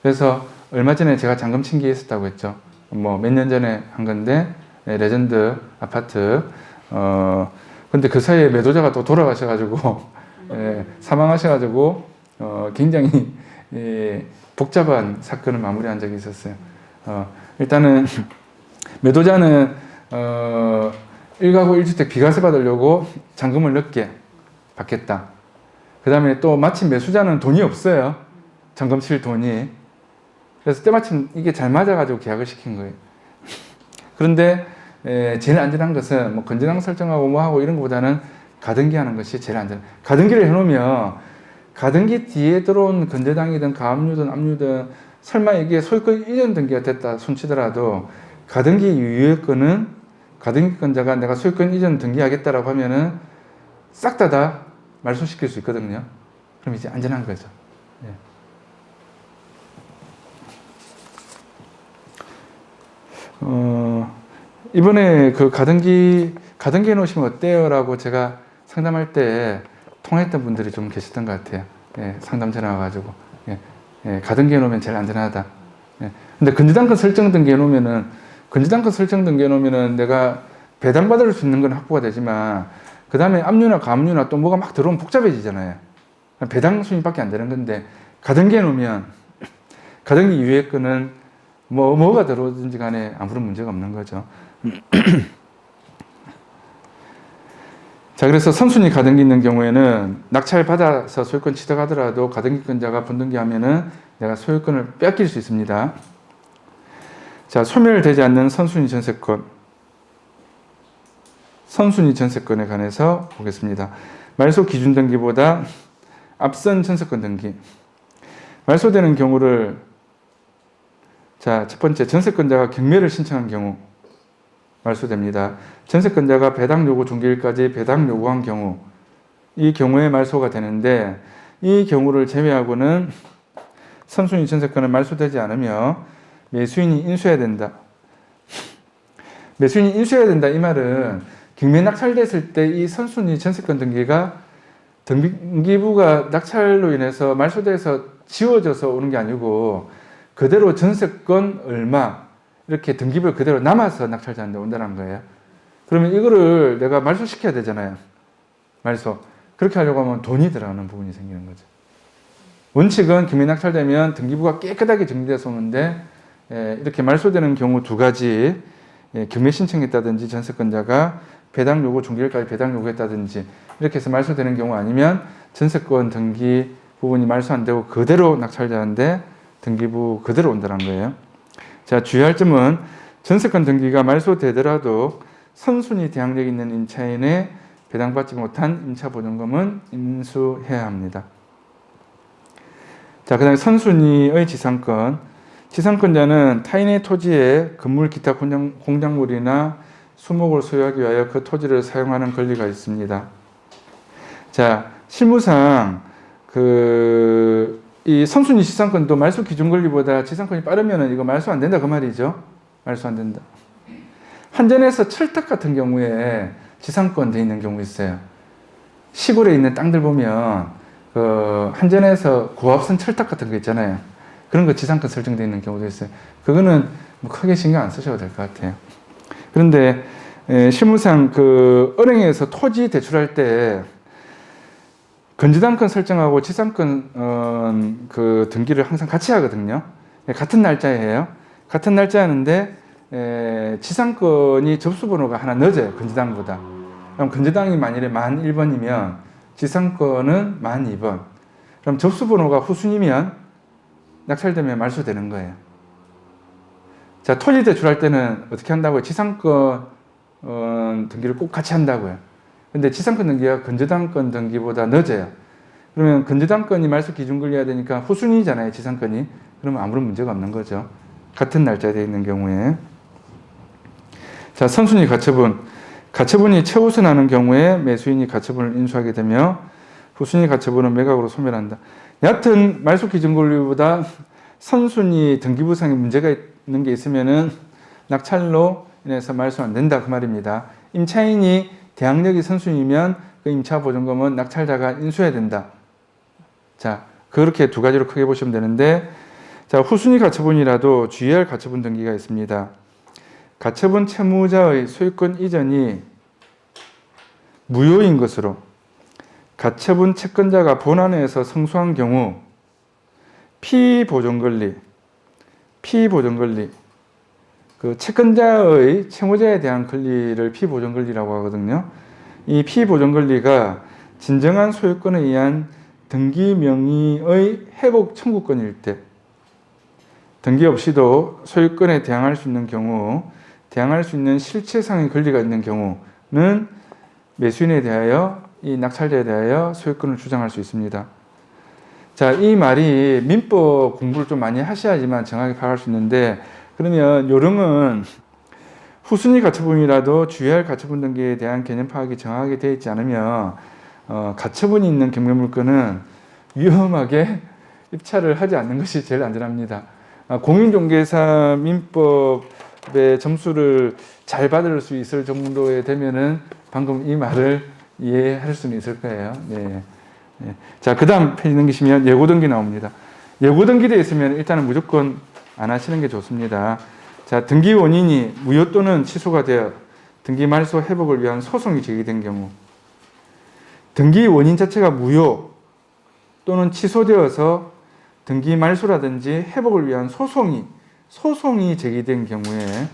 그래서 얼마 전에 제가 잔금 신기했었다고 했죠. 뭐 몇 년 전에 한 건데 레전드 아파트 근데 그 사이에 매도자가 또 돌아가셔가지고 사망하셔가지고 굉장히 복잡한 사건을 마무리한 적이 있었어요. 일단은 매도자는 1가구 1주택 비과세 받으려고 잔금을 늦게 받겠다. 그 다음에 또 마침 매수자는 돈이 없어요. 잔금 칠 돈이. 그래서 때마침 이게 잘 맞아가지고 계약을 시킨 거예요. 그런데 제일 안전한 것은 뭐 건전항 설정하고 뭐 하고 이런 것보다는 가등기 하는 것이 제일 안전. 가등기를 해놓으면 가등기 뒤에 들어온 건전항이든 가압류든 압류든 설마 이게 소유권 이전 등기가 됐다 손치더라도 가등기 유효권은 가등기권자가 내가 소유권 이전 등기하겠다라고 하면은 싹 다 말소시킬 수 있거든요. 그럼 이제 안전한 거죠. 예. 이번에 그 가등기 해놓으시면 어때요? 라고 제가 상담할 때 통했던 분들이 좀 계셨던 것 같아요. 예, 상담 전화 와가지고. 가등기 해놓으면 제일 안전하다. 근데 건전당권 설정 등기 해놓으면은, 내가 배당받을 수 있는 건 확보가 되지만, 그 다음에 압류나 가압류나 또 뭐가 막 들어오면 복잡해지잖아요. 배당 수익밖에 안 되는 건데, 가등기 해놓으면, 가등기 유예권은 뭐가 들어오든지 간에 아무런 문제가 없는 거죠. 자, 그래서 선순위 가등기 있는 경우에는 낙찰 받아서 소유권 취득하더라도 가등기권자가 분등기하면은 내가 소유권을 뺏길 수 있습니다. 자, 소멸되지 않는 선순위 전세권. 선순위 전세권에 관해서 보겠습니다. 말소 기준 등기보다 앞선 전세권 등기. 말소되는 경우를 자, 첫 번째 전세권자가 경매를 신청한 경우 말소됩니다. 전세권자가 배당 요구 종결일까지 배당 요구한 경우 이 경우에 말소가 되는데 이 경우를 제외하고는 선순위 전세권은 말소되지 않으며 매수인이 인수해야 된다. 매수인이 인수해야 된다 이 말은 경매 낙찰됐을 때 이 선순위 전세권 등기가 등기부가 낙찰로 인해서 말소돼서 지워져서 오는 게 아니고 그대로 전세권 얼마 이렇게 등기부에 그대로 남아서 낙찰자한테 온다는 거예요. 그러면 이거를 내가 말소시켜야 되잖아요. 말소. 그렇게 하려고 하면 돈이 들어가는 부분이 생기는 거죠. 원칙은 경매 낙찰되면 등기부가 깨끗하게 정리돼서 오는데 이렇게 말소되는 경우 두 가지 경매 신청했다든지 전세권자가 배당 요구 종결까지 배당 요구했다든지 이렇게 해서 말소되는 경우 아니면 전세권 등기 부분이 말소 안 되고 그대로 낙찰자인데 등기부 그대로 온다는 거예요. 자, 주의할 점은 전세권 등기가 말소되더라도 선순위 대항력 있는 임차인의 배당받지 못한 임차보증금은 인수해야 합니다. 자, 그 다음에 선순위의 지상권. 지상권자는 타인의 토지에 건물 기타 공작물이나 수목을 소유하기 위하여 그 토지를 사용하는 권리가 있습니다. 자, 실무상 이 선순위 지상권도 말소 기준 권리보다 지상권이 빠르면은 이거 말소 안 된다 그 말이죠. 말소 안 된다. 한전에서 철탑 같은 경우에 지상권 돼 있는 경우 있어요. 시골에 있는 땅들 보면 한전에서 고압선 철탑 같은 거 있잖아요. 그런 거 지상권 설정돼 있는 경우도 있어요. 그거는 뭐 크게 신경 안 쓰셔도 될 것 같아요. 그런데 실무상 은행에서 토지 대출할 때 건전당권 설정하고 지상권 등기를 항상 같이 하거든요. 같은 날짜에 해요. 같은 날짜에 하는데 지상권이 접수번호가 하나 늦어요. 건전당보다. 그럼 건전당이 만일에 만 1번이면 지상권은 만 2번. 그럼 접수번호가 후순이면 낙찰되면 말소되는 거예요. 자, 토지 대출할 때는 어떻게 한다고요? 지상권 등기를 꼭 같이 한다고요. 근데 지상권 등기가 건전당권 등기보다 늦어요. 그러면 건전당권이 말소 기준 권리해야 되니까 후순위잖아요, 지상권이. 그러면 아무런 문제가 없는 거죠. 같은 날짜에 되어 있는 경우에. 자, 선순위 가처분. 가처분이 최우선하는 경우에 매수인이 가처분을 인수하게 되며 후순위 가처분은 매각으로 소멸한다. 여하튼 말소 기준 권리보다 선순위 등기부상에 문제가 있는 게 있으면은 낙찰로 인해서 말소 안 된다 그 말입니다. 임차인이 대항력이 선순위면 그 임차보증금은 낙찰자가 인수해야 된다. 자, 그렇게 두 가지로 크게 보시면 되는데, 자, 후순위 가처분이라도 주의할 가처분 등기가 있습니다. 가처분 채무자의 소유권 이전이 무효인 것으로 가처분 채권자가 본안에서 성수한 경우 피보존권리, 그 채권자의 채무자에 대한 권리를 피보존권리라고 하거든요. 이 피보존권리가 진정한 소유권에 의한 등기 명의의 회복 청구권일 때, 등기 없이도 소유권에 대항할 수 있는 경우, 대항할 수 있는 실체상의 권리가 있는 경우는 매수인에 대하여, 이 낙찰자에 대하여 소유권을 주장할 수 있습니다. 자, 이 말이 민법 공부를 좀 많이 하셔야지만 정확히 파악할 수 있는데, 그러면 요령은 후순위 가처분이라도 주의할 가처분 등기에 대한 개념 파악이 정확하게 되어 있지 않으면 가처분이 있는 경매물건은 위험하게 입찰을 하지 않는 것이 제일 안전합니다. 공인중개사 민법의 점수를 잘 받을 수 있을 정도에 되면은 방금 이 말을 이해할 수는 있을 거예요. 네. 네. 자, 그 다음 페이지 넘기시면 예고등기 나옵니다. 예고등기되어 있으면 일단은 무조건 안 하시는 게 좋습니다. 자, 등기 원인이 무효 또는 취소가 되어 등기 말소 회복을 위한 소송이 제기된 경우, 등기 원인 자체가 무효 또는 취소되어서 등기 말소라든지 회복을 위한 소송이 제기된 경우에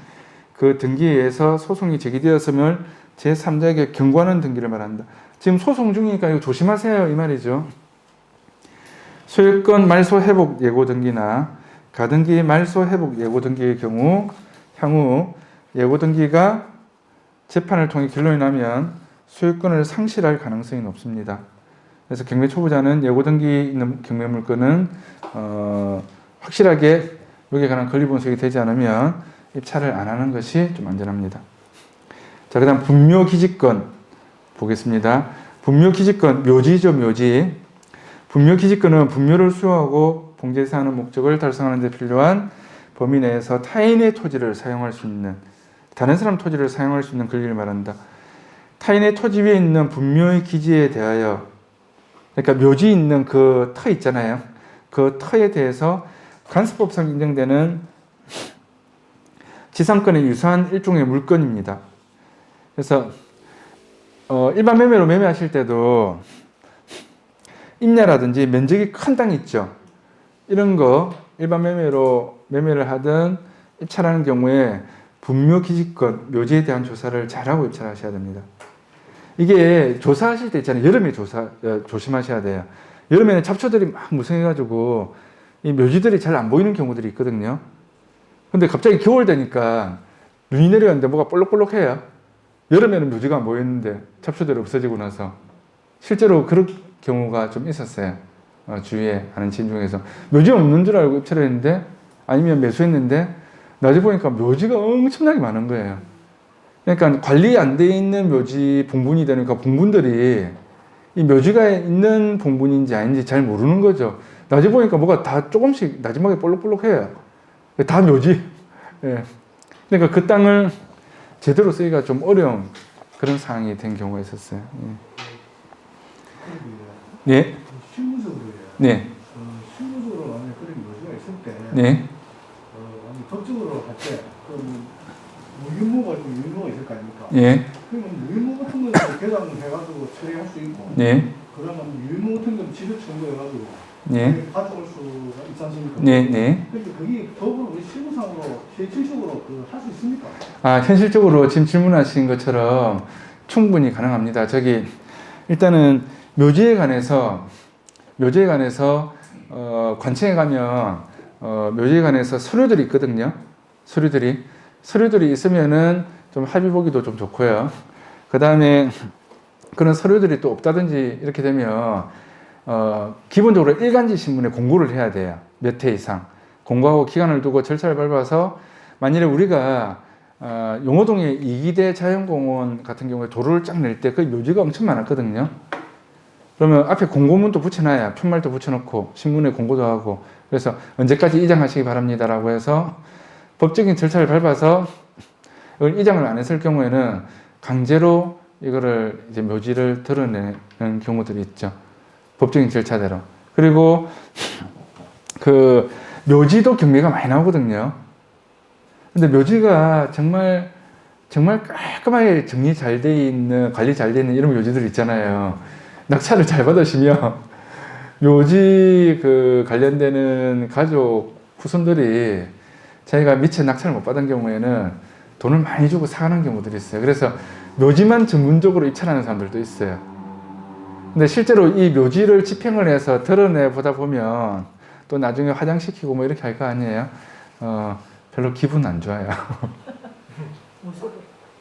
그 등기에서 소송이 제기되었음을 제3자에게 경고하는 등기를 말한다. 지금 소송 중이니까 이거 조심하세요 이 말이죠. 소유권 말소 회복 예고 등기나 가등기 말소 회복 예고 등기의 경우 향후 예고 등기가 재판을 통해 결론이 나면 소유권을 상실할 가능성이 높습니다. 그래서 경매 초보자는 예고 등기 있는 경매 물건은 확실하게 여기에 관한 권리 분석이 되지 않으면 입찰을 안 하는 것이 좀 안전합니다. 자, 그다음 분묘 기지권 보겠습니다. 분묘 기지권 묘지죠, 묘지. 분묘 기지권은 분묘를 수호하고 봉제사하는 목적을 달성하는 데 필요한 범위 내에서 타인의 토지를 사용할 수 있는, 다른 사람 토지를 사용할 수 있는 권리를 말한다. 타인의 토지 위에 있는 분묘의 기지에 대하여, 그러니까 묘지 있는 그 터 있잖아요. 그 터에 대해서 관습법상 인정되는 지상권에 유사한 일종의 물건입니다. 그래서 일반 매매로 매매하실 때도 임야라든지 면적이 큰 땅 있죠. 이런 거 일반 매매로 매매를 하든 입찰하는 경우에 분묘 기지권, 묘지에 대한 조사를 잘하고 입찰하셔야 됩니다. 이게 조사하실 때 있잖아요. 여름에 조심하셔야 돼요. 여름에는 잡초들이 막 무성해가지고 이 묘지들이 잘 안 보이는 경우들이 있거든요. 근데 갑자기 겨울 되니까 눈이 내렸는데 뭐가 볼록볼록해요. 여름에는 묘지가 안 보이는데 잡초들이 없어지고 나서 실제로 그런 경우가 좀 있었어요. 주위에 아는 지인 중에서 묘지 없는 줄 알고 입찰을 했는데, 아니면 매수했는데 나중에 보니까 묘지가 엄청나게 많은 거예요. 그러니까 관리 안 돼 있는 묘지 봉분이 되니까 봉분들이 이 묘지가 있는 봉분인지 아닌지 잘 모르는 거죠. 나중에 보니까 뭐가 다 조금씩 나지막에 볼록볼록해요. 다 묘지. 예. 그러니까 그 땅을 제대로 쓰기가 좀 어려운 그런 상황이 된 경우가 있었어요. 예. 네. 실무적으로요. 네. 실무적으로 만약 그런 묘지가 있을 때, 네. 법적으로 할 때, 무유무가 있고 유무가 있을 거 아닙니까? 예. 그러면 무유무 같은 거는 개당해가지고 처리할 수 있고, 네. 그러면 유무 같은 건 지적 청구해가지고 네. 가져올 수가 있지 않습니까? 네. 네. 근데 그게 법으로 우리 실무상으로 실질적으로 할 수 있습니까? 현실적으로 지금 질문하신 것처럼 충분히 가능합니다. 일단은 묘지에 관해서 관청에 가면 묘지에 관해서 서류들이 있거든요. 서류들이 있으면은 좀 합의 보기도 좀 좋고요. 그 다음에 그런 서류들이 또 없다든지 이렇게 되면 기본적으로 일간지 신문에 공고를 해야 돼요. 몇 회 이상 공고하고 기간을 두고 절차를 밟아서, 만일에 우리가 용호동의 이기대 자연공원 같은 경우에 도로를 쫙 낼 때 그 묘지가 엄청 많았거든요. 그러면 앞에 공고문도 붙여놔야 편말도 붙여놓고 신문에 공고도 하고, 그래서 언제까지 이장하시기 바랍니다라고 해서 법적인 절차를 밟아서 이걸 이장을 안 했을 경우에는 강제로 이거를 이제 묘지를 드러내는 경우들이 있죠. 법적인 절차대로. 그리고 그 묘지도 경매가 많이 나오거든요. 근데 묘지가 정말 정말 깔끔하게 정리 잘 돼 있는, 관리 잘 돼 있는 이런 묘지들 있잖아요. 낙찰을 잘 받으시면 묘지 그 관련되는 가족 후손들이 자기가 미처 낙찰을 못 받은 경우에는 돈을 많이 주고 사가는 경우들이 있어요. 그래서 묘지만 전문적으로 입찰하는 사람들도 있어요. 근데 실제로 이 묘지를 집행을 해서 드러내 보다 보면 또 나중에 화장시키고 뭐 이렇게 할 거 아니에요? 별로 기분 안 좋아요.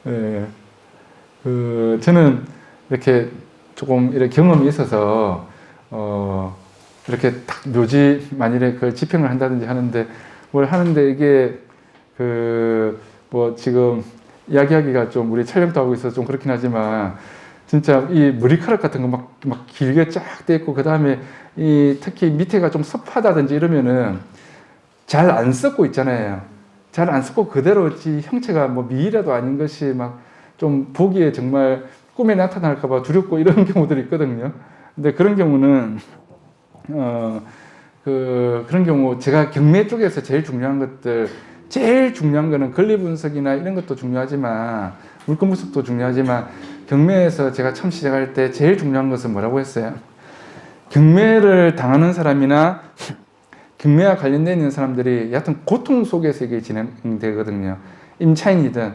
네. 저는 이렇게 조금 이렇게 경험이 있어서, 이렇게 딱 묘지 만일에 그 집행을 한다든지 하는데, 뭘 하는데 이게 뭐 지금 이야기하기가 좀 우리 촬영도 하고 있어서 좀 그렇긴 하지만, 진짜 이 머리카락 같은 거 막 길게 쫙 돼 있고, 그 다음에 특히 밑에가 좀 섭하다든지 이러면은 잘 안 썩고 있잖아요. 잘 안 썩고 그대로 형체가 뭐 미이라도 아닌 것이 막 좀 보기에 정말 꿈에 나타날까봐 두렵고 이런 경우들이 있거든요. 근데 그런 경우는, 그런 경우 제가 경매 쪽에서 제일 중요한 거는 권리 분석이나 이런 것도 중요하지만, 물건 분석도 중요하지만, 경매에서 제가 처음 시작할 때 제일 중요한 것은 뭐라고 했어요? 경매를 당하는 사람이나 경매와 관련되어 있는 사람들이 여하튼 고통 속에서 이게 진행되거든요. 임차인이든,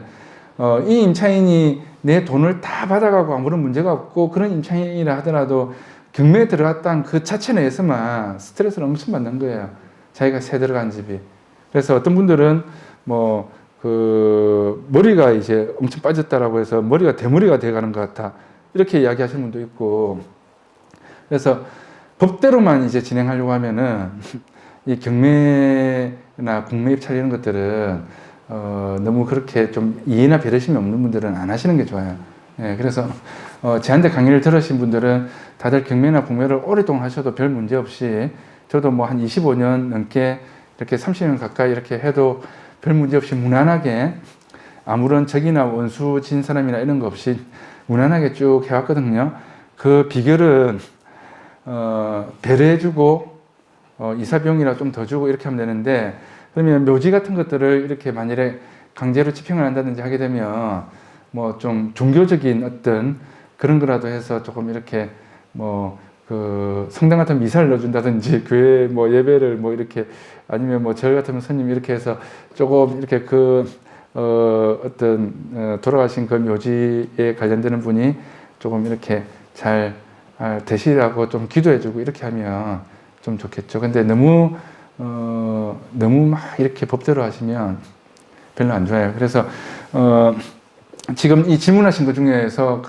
이 임차인이 내 돈을 다 받아가고 아무런 문제가 없고 그런 임차인이라 하더라도 경매에 들어갔다는 그 자체 내에서만 스트레스를 엄청 받는 거예요. 자기가 새 들어간 집이. 그래서 어떤 분들은 머리가 이제 엄청 빠졌다라고 해서 머리가 대머리가 돼가는 것 같아, 이렇게 이야기하시는 분도 있고. 그래서 법대로만 이제 진행하려고 하면은 이 경매나 공매 입찰 이런 것들은 너무 그렇게 좀 이해나 배려심이 없는 분들은 안 하시는 게 좋아요. 예, 그래서 저한테 강의를 들으신 분들은 다들 경매나 공매를 오랫동안 하셔도 별 문제 없이, 저도 뭐 한 25년 넘게 이렇게 30년 가까이 이렇게 해도 별 문제 없이 무난하게, 아무런 적이나 원수 진 사람이나 이런 거 없이 무난하게 쭉 해왔거든요. 그 비결은 배려해주고 이사비용이나 좀 더 주고 이렇게 하면 되는데, 그러면 묘지 같은 것들을 이렇게 만일에 강제로 집행을 한다든지 하게 되면 뭐 좀 종교적인 어떤 그런 거라도 해서 조금 이렇게 뭐 성당 같은 미사를 넣어준다든지, 교회 뭐 예배를 뭐 이렇게, 아니면 뭐 절 같은 스님 이렇게 해서 조금 이렇게 돌아가신 그 묘지에 관련되는 분이 조금 이렇게 잘 되시라고 좀 기도해주고 이렇게 하면 좀 좋겠죠. 근데 너무 막 이렇게 법대로 하시면 별로 안 좋아요. 그래서 지금 이 질문하신 것 중에서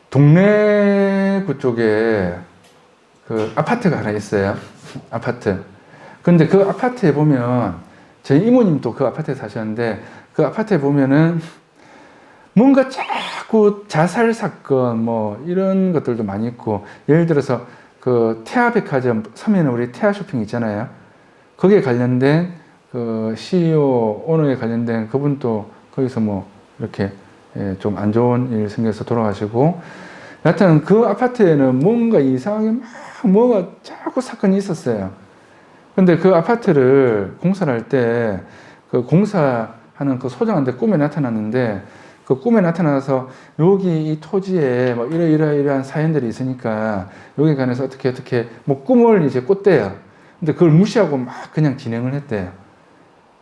동래구 쪽에 아파트가 하나 있어요. 아파트. 근데 그 아파트에 보면, 저희 이모님도 그 아파트에 사셨는데, 그 아파트에 보면은 뭔가 자꾸 자살 사건 뭐 이런 것들도 많이 있고, 예를 들어서 태아백화점 서면에 우리 태아쇼핑 있잖아요. 거기에 관련된 CEO 오너에 관련된 그분도 거기서 뭐 이렇게 좀 안 좋은 일 생겨서 돌아가시고, 여하튼 그 아파트에는 뭔가 이상하게 뭐가 자꾸 사건이 있었어요. 근데 그 아파트를 공사를 할 때 공사하는 소장한테 꿈에 나타났는데, 그 꿈에 나타나서 여기 이 토지에 뭐 이러이러한 사연들이 있으니까 여기 관해서 어떻게 뭐 꿈을 이제 꿨대요. 근데 그걸 무시하고 막 그냥 진행을 했대요.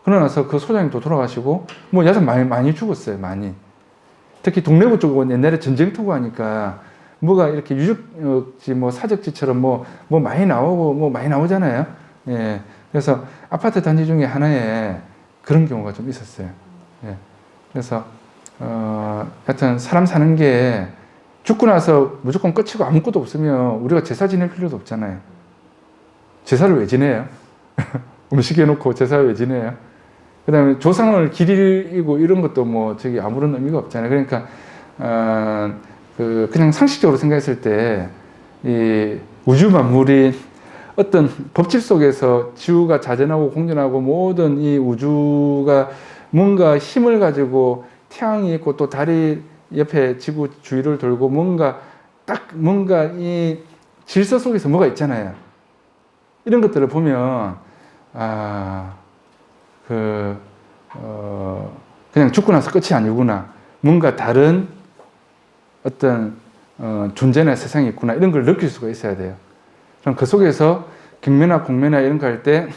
그러고 나서 그 소장이 또 돌아가시고, 뭐 여튼 많이 죽었어요. 많이. 특히 동래구 쪽은 옛날에 전쟁터고 하니까 뭐가 이렇게 유적지 뭐 사적지처럼 뭐 많이 나오고 뭐 많이 나오잖아요. 예. 그래서 아파트 단지 중에 하나에 그런 경우가 좀 있었어요. 예. 그래서 하여튼 사람 사는 게 죽고 나서 무조건 끝이고 아무것도 없으면 우리가 제사 지낼 필요도 없잖아요. 제사를 왜 지내요? 음식 해놓고 제사를 왜 지내요? 그 다음에 조상을 기리고 이런 것도 뭐 아무런 의미가 없잖아요. 그러니까 그냥 상식적으로 생각했을 때 이 우주 만물이 어떤 법칙 속에서 지구가 자전하고 공전하고 모든 이 우주가 뭔가 힘을 가지고 태양이 있고 또 달이 옆에 지구 주위를 돌고 뭔가 이 질서 속에서 뭐가 있잖아요. 이런 것들을 보면 그냥 죽고 나서 끝이 아니구나. 뭔가 다른 어떤 존재나 세상이 있구나. 이런 걸 느낄 수가 있어야 돼요. 그럼 그 속에서 경매나 공매나 이런 거 할 때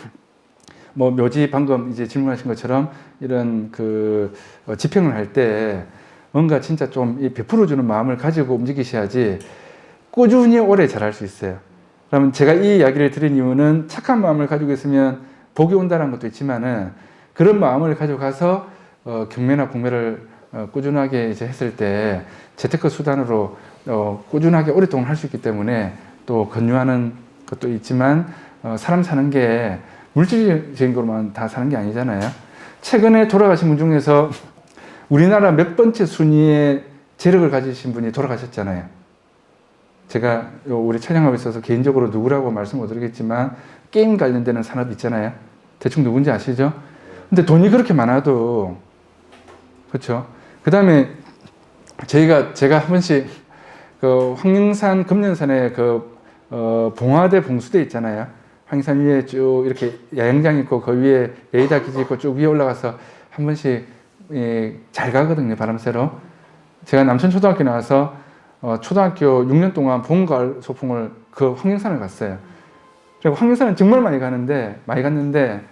뭐 묘지 방금 이제 질문하신 것처럼 이런 그 집행을 할 때 뭔가 진짜 좀 이 베풀어주는 마음을 가지고 움직이셔야지 꾸준히 오래 잘할 수 있어요. 그러면 제가 이 이야기를 드린 이유는 착한 마음을 가지고 있으면 복이 온다는 것도 있지만은 그런 마음을 가지고 가서 경매나 공매를 꾸준하게 이제 했을 때 재테크 수단으로 꾸준하게 오랫동안 할 수 있기 때문에 또 권유하는 것도 있지만 사람 사는 게 물질적인 것만 다 사는 게 아니잖아요. 최근에 돌아가신 분 중에서 우리나라 몇 번째 순위의 재력을 가지신 분이 돌아가셨잖아요. 제가 우리 촬영하고 있어서 개인적으로 누구라고 말씀 못 드리겠지만 게임 관련되는 산업이 있잖아요. 대충 누군지 아시죠? 근데 돈이 그렇게 많아도 그렇죠. 그 다음에 제가 한 번씩 그 황령산 금년산에 그 봉화대 봉수대 있잖아요. 황산 위에 쭉 이렇게 야영장 있고 그 위에 레이더 기지 있고 쭉 위에 올라가서 한 번씩 잘 가거든요. 바람 쐬러. 제가 남천초등학교 나와서 초등학교 6년 동안 봄, 가을 소풍을 그 황령산을 갔어요. 그리고 황령산은 정말 많이 갔는데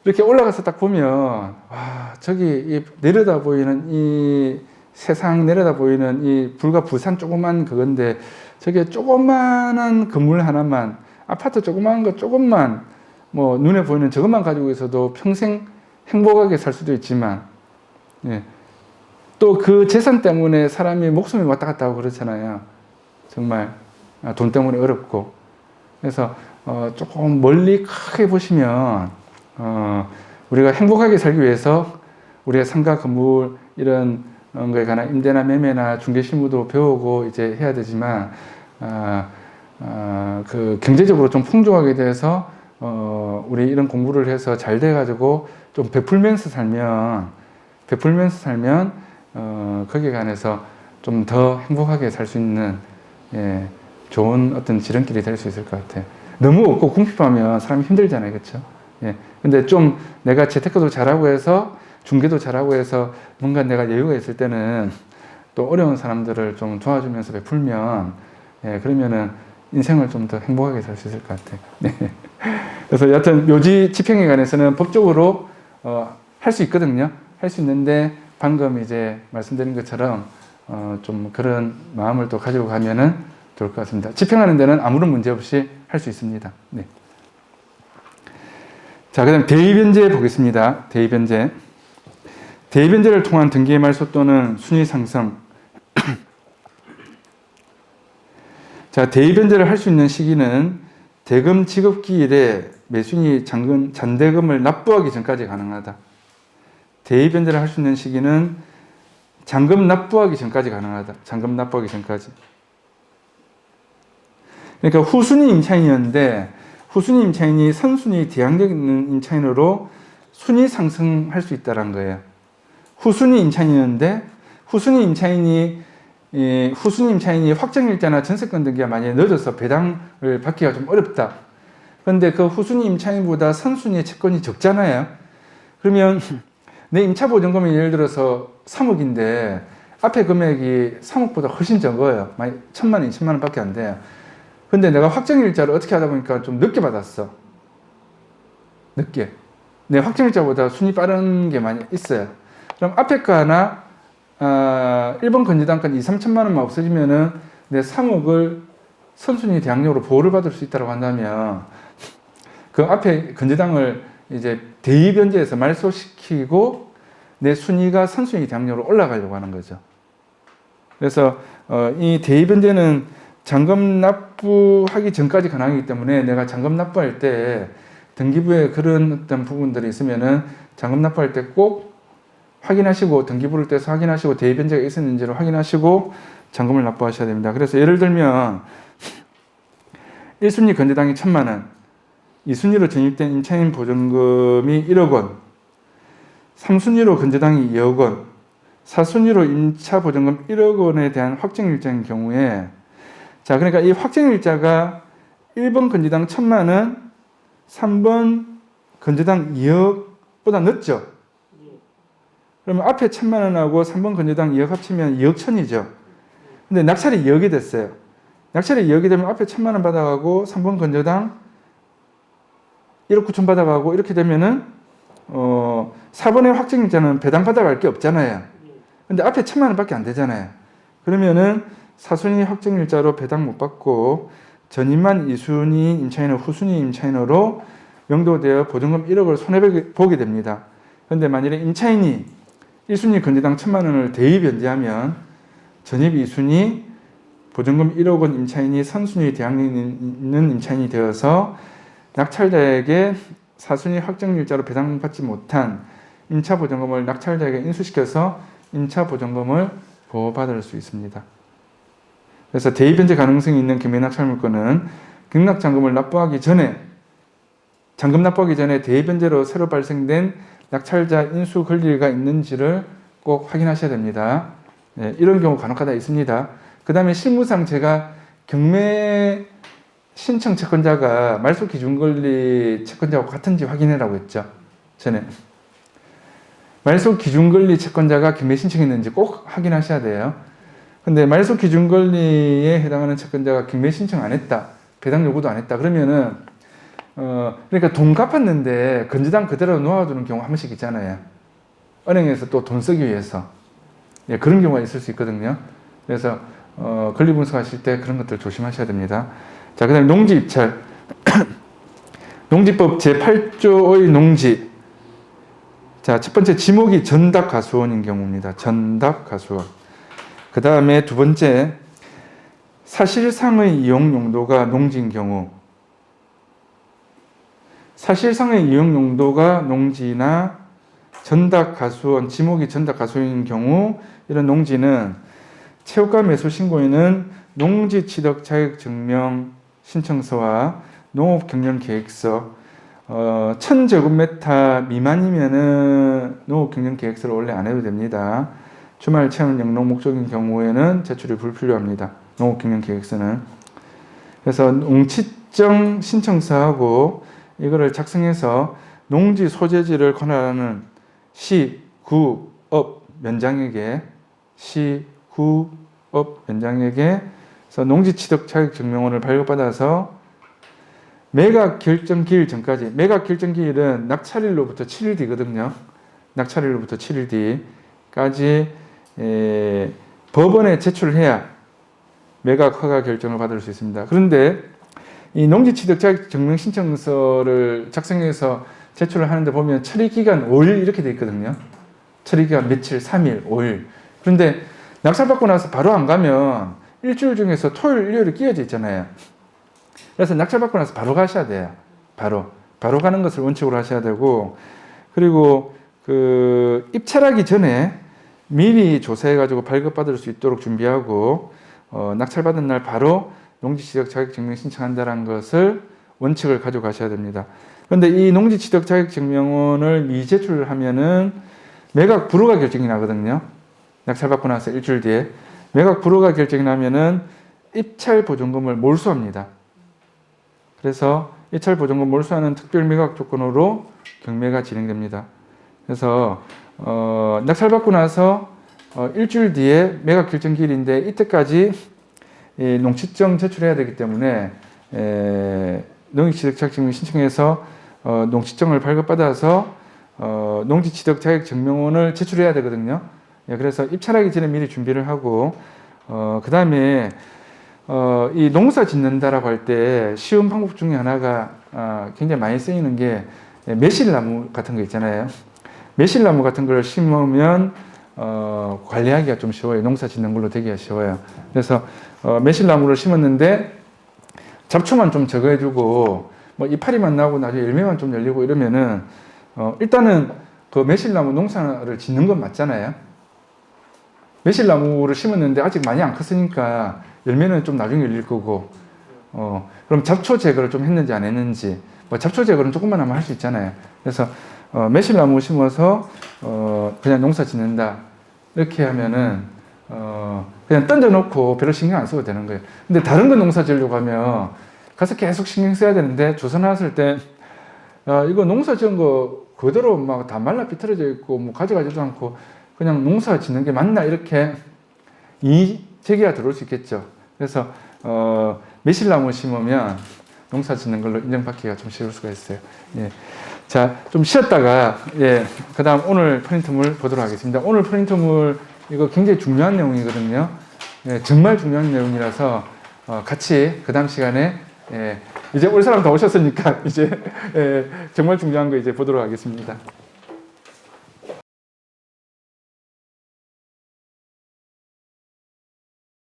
이렇게 올라가서 딱 보면 와 저기 내려다 보이는 이 세상 내려다 보이는 이 불과 부산 조그만 그건데 저게 조그만한 건물 하나만 아파트 조그만 거 조금만 뭐 눈에 보이는 저것만 가지고 있어도 평생 행복하게 살 수도 있지만 예. 또 그 재산 때문에 사람이 목숨이 왔다 갔다 하고 그렇잖아요. 정말 돈 때문에 어렵고 그래서 조금 멀리 크게 보시면 우리가 행복하게 살기 위해서 우리가 상가 건물 이런 거에 관한 임대나 매매나 중개실무도 배우고 이제 해야 되지만 그 경제적으로 좀 풍족하게 돼서 우리 이런 공부를 해서 잘 돼가지고 좀 베풀면서 살면 거기에 관해서 좀 더 행복하게 살 수 있는 좋은 어떤 지름길이 될 수 있을 것 같아요. 너무 없고 궁핍하면 사람이 힘들잖아요, 그렇죠? 예. 근데 좀 내가 재테크도 잘하고 해서 중개도 잘하고 해서 뭔가 내가 여유가 있을 때는 또 어려운 사람들을 좀 도와주면서 베풀면 그러면은 인생을 좀 더 행복하게 살 수 있을 것 같아요. 네. 그래서 여하튼 묘지 집행에 관해서는 법적으로 할 수 있거든요. 할 수 있는데 방금 이제 말씀드린 것처럼 좀 그런 마음을 또 가지고 가면은 좋을 것 같습니다. 집행하는 데는 아무런 문제 없이 할 수 있습니다. 네. 자, 그다음 대의변제 보겠습니다. 대의변제. 대의변제를 통한 등기의 말소 또는 순위 상승. 자, 대의변제를 할 수 있는 시기는 대금 지급 기일에 매수인이 잔대금을 납부하기 전까지 가능하다. 대의변제를 할 수 있는 시기는 잔금 납부하기 전까지 가능하다. 잔금 납부하기 전까지. 그러니까 후순위 임차인이었는데 후순위 임차인이 선순위 대항력 있는 임차인으로 순위 상승할 수 있다는 거예요. 후순위 임차인이었는데 후순위 임차인이 확정일자나 전세권 등기가 만약에 늦어서 배당을 받기가 좀 어렵다. 그런데 그 후순위 임차인보다 선순위의 채권이 적잖아요. 그러면 내 임차보증금이 예를 들어서 3억인데 앞에 금액이 3억보다 훨씬 적어요. 1,000만 원, 2천만 원 밖에 안 돼요. 근데 내가 확정일자를 어떻게 하다 보니까 좀 늦게 받았어. 늦게. 내 확정일자보다 순위 빠른 게 많이 있어요. 그럼 앞에 거 하나 1번 건지당권 2, 3천만 원만 없어지면은 내 3억을 선순위 대항력으로 보호를 받을 수 있다고 한다면 그 앞에 건지당을 이제 대의변제에서 말소시키고 내 순위가 선순위 대항력으로 올라가려고 하는 거죠. 그래서 이 대의변제는 잔금 납부하기 전까지 가능하기 때문에 내가 잔금 납부할 때 등기부에 그런 어떤 부분들이 있으면은 잔금 납부할 때 꼭 확인하시고 등기부를 떼서 확인하시고 대의변제가 있었는지를 확인하시고 잔금을 납부하셔야 됩니다. 그래서 예를 들면 1순위 건재당이 1,000만 원, 2순위로 적립된 임차인 보증금이 1억 원, 3순위로 건재당이 2억 원, 4순위로 임차 보증금 1억 원에 대한 확정일자인 경우에 자, 그러니까 이 확정일자가 1번 건재당 1,000만 원, 3번 건재당 2억보다 늦죠. 그러면 앞에 1,000만 원하고 3번 건조당 2억 합치면 2억 1,000이죠. 근데 낙찰이 2억이 됐어요. 낙찰이 2억이 되면 앞에 1,000만 원 받아가고 3번 건조당 1억 9천 받아가고 이렇게 되면은 4번의 확정일자는 배당 받아갈 게 없잖아요. 근데 앞에 1,000만 원밖에 안 되잖아요. 그러면은 사순위 확정일자로 배당 못 받고 전입만 2순위 임차인으로 후순위 임차인으로 명도되어 보증금 1억을 손해보게 됩니다. 그런데 만일에 임차인이 1순위 건조당 1,000만 원을 대입 변제하면 전입 2순위 보증금 1억 원 임차인이 선순위 대항력 있는 임차인이 되어서 낙찰자에게 4순위 확정일자로 배당받지 못한 임차 보증금을 낙찰자에게 인수시켜서 임차 보증금을 보호받을 수 있습니다. 그래서 대입 변제 가능성이 있는 경매 낙찰 물건은 경락 잔금을 납부하기 전에 잔금 납부하기 전에 대입 변제로 새로 발생된 낙찰자 인수 권리가 있는지를 꼭 확인하셔야 됩니다. 네, 이런 경우 간혹가다 있습니다. 그 다음에 실무상 제가 경매 신청 채권자가 말소 기준 권리 채권자와 같은지 확인해라고 했죠. 전에 말소 기준 권리 채권자가 경매 신청했는지 꼭 확인하셔야 돼요. 근데 말소 기준 권리에 해당하는 채권자가 경매 신청 안 했다, 배당 요구도 안 했다 그러면은 그러니까 돈 갚았는데 건조당 그대로 놓아두는 경우 한 번씩 있잖아요. 은행에서 또 돈 쓰기 위해서. 예, 그런 경우가 있을 수 있거든요. 그래서 권리 분석하실 때 그런 것들 조심하셔야 됩니다. 자, 그 다음에 농지 입찰. 농지법 제8조의 농지. 자, 첫 번째 지목이 전답가수원인 경우입니다. 전답가수원. 그 다음에 두 번째, 사실상의 이용 용도가 농지인 경우. 사실상의 이용 용도가 농지나 전답가수원, 지목이 전답가수원인 경우 이런 농지는 채우가 매수 신고에는 농지 취득 자격 증명 신청서와 농업 경영 계획서, 1,000제곱미터 미만이면은 농업 경영 계획서를 원래 안 해도 됩니다. 주말 체험 영농 목적인 경우에는 제출이 불필요합니다. 농업 경영 계획서는. 그래서 농취증 신청서하고 이거를 작성해서 농지 소재지를 관할하는 시, 구, 업 면장에게 그래서 농지 취득 자격 증명원을 발급받아서 매각 결정 기일 전까지, 매각 결정 기일은 낙찰일로부터 7일 뒤거든요. 낙찰일로부터 7일 뒤까지 법원에 제출해야 매각 허가 결정을 받을 수 있습니다. 그런데 이 농지 취득 자격 증명 신청서를 작성해서 제출을 하는데 보면 처리 기간 5일 이렇게 돼 있거든요. 처리 기간 며칠, 3일, 5일. 그런데 낙찰받고 나서 바로 안 가면 일주일 중에서 토요일, 일요일이 끼어져 있잖아요. 그래서 낙찰받고 나서 바로 가셔야 돼요. 바로 가는 것을 원칙으로 하셔야 되고, 그리고 그 입찰하기 전에 미리 조사해가지고 발급받을 수 있도록 준비하고, 낙찰받은 날 바로 농지취득 자격증명 신청한다는 것을 원칙을 가져가셔야 됩니다. 그런데 이 농지취득 자격증명원을 미제출하면은 매각 불허가 결정이 나거든요. 낙찰받고 나서 일주일 뒤에 매각 불허가 결정이 나면은 입찰 보증금을 몰수합니다. 그래서 입찰 보증금 몰수하는 특별 매각 조건으로 경매가 진행됩니다. 그래서 낙찰받고 나서 일주일 뒤에 매각 결정 기일인데 이때까지 농취증 제출해야 되기 때문에 농지취득 자격증명 신청해서 농취증을 발급받아서 농지취득 자격증명원을 제출해야 되거든요. 예, 그래서 입찰하기 전에 미리 준비를 하고 그 다음에 이 농사 짓는다라고 할 때 쉬운 방법 중에 하나가 굉장히 많이 쓰이는 게 매실나무 같은 거 있잖아요. 매실나무 같은 걸 심으면 관리하기가 좀 쉬워요. 농사 짓는 걸로 되기가 쉬워요. 그래서 매실나무를 심었는데 잡초만 좀 제거해주고 뭐 이파리만 나고 나중에 열매만 좀 열리고 이러면은 일단은 그 매실나무 농사를 짓는 건 맞잖아요. 매실나무를 심었는데 아직 많이 안 컸으니까 열매는 좀 나중에 열릴 거고, 그럼 잡초 제거를 좀 했는지 안 했는지, 뭐 잡초 제거는 조금만 하면 할 수 있잖아요. 그래서 매실나무 심어서 그냥 농사 짓는다 이렇게 하면은 그냥 던져놓고 별로 신경 안 써도 되는 거예요. 근데 다른 거 농사 지으려고 하면 가서 계속 신경 써야 되는데 조선 왔을 때 이거 농사 지은 거 그대로 막 다 말라 비틀어져 있고 뭐 가져가지도 않고 그냥 농사 짓는 게 맞나 이렇게 이 제기가 들어올 수 있겠죠. 그래서 매실나무 심으면 농사 짓는 걸로 인정받기가 좀 쉬울 수가 있어요. 예. 자, 좀 쉬었다가 예, 그다음 오늘 프린트물 보도록 하겠습니다. 오늘 프린트물 이거 굉장히 중요한 내용이거든요. 예, 정말 중요한 내용이라서 같이 그다음 시간에 예, 이제 올 사람 다 오셨으니까 이제 예, 정말 중요한 거 이제 보도록 하겠습니다.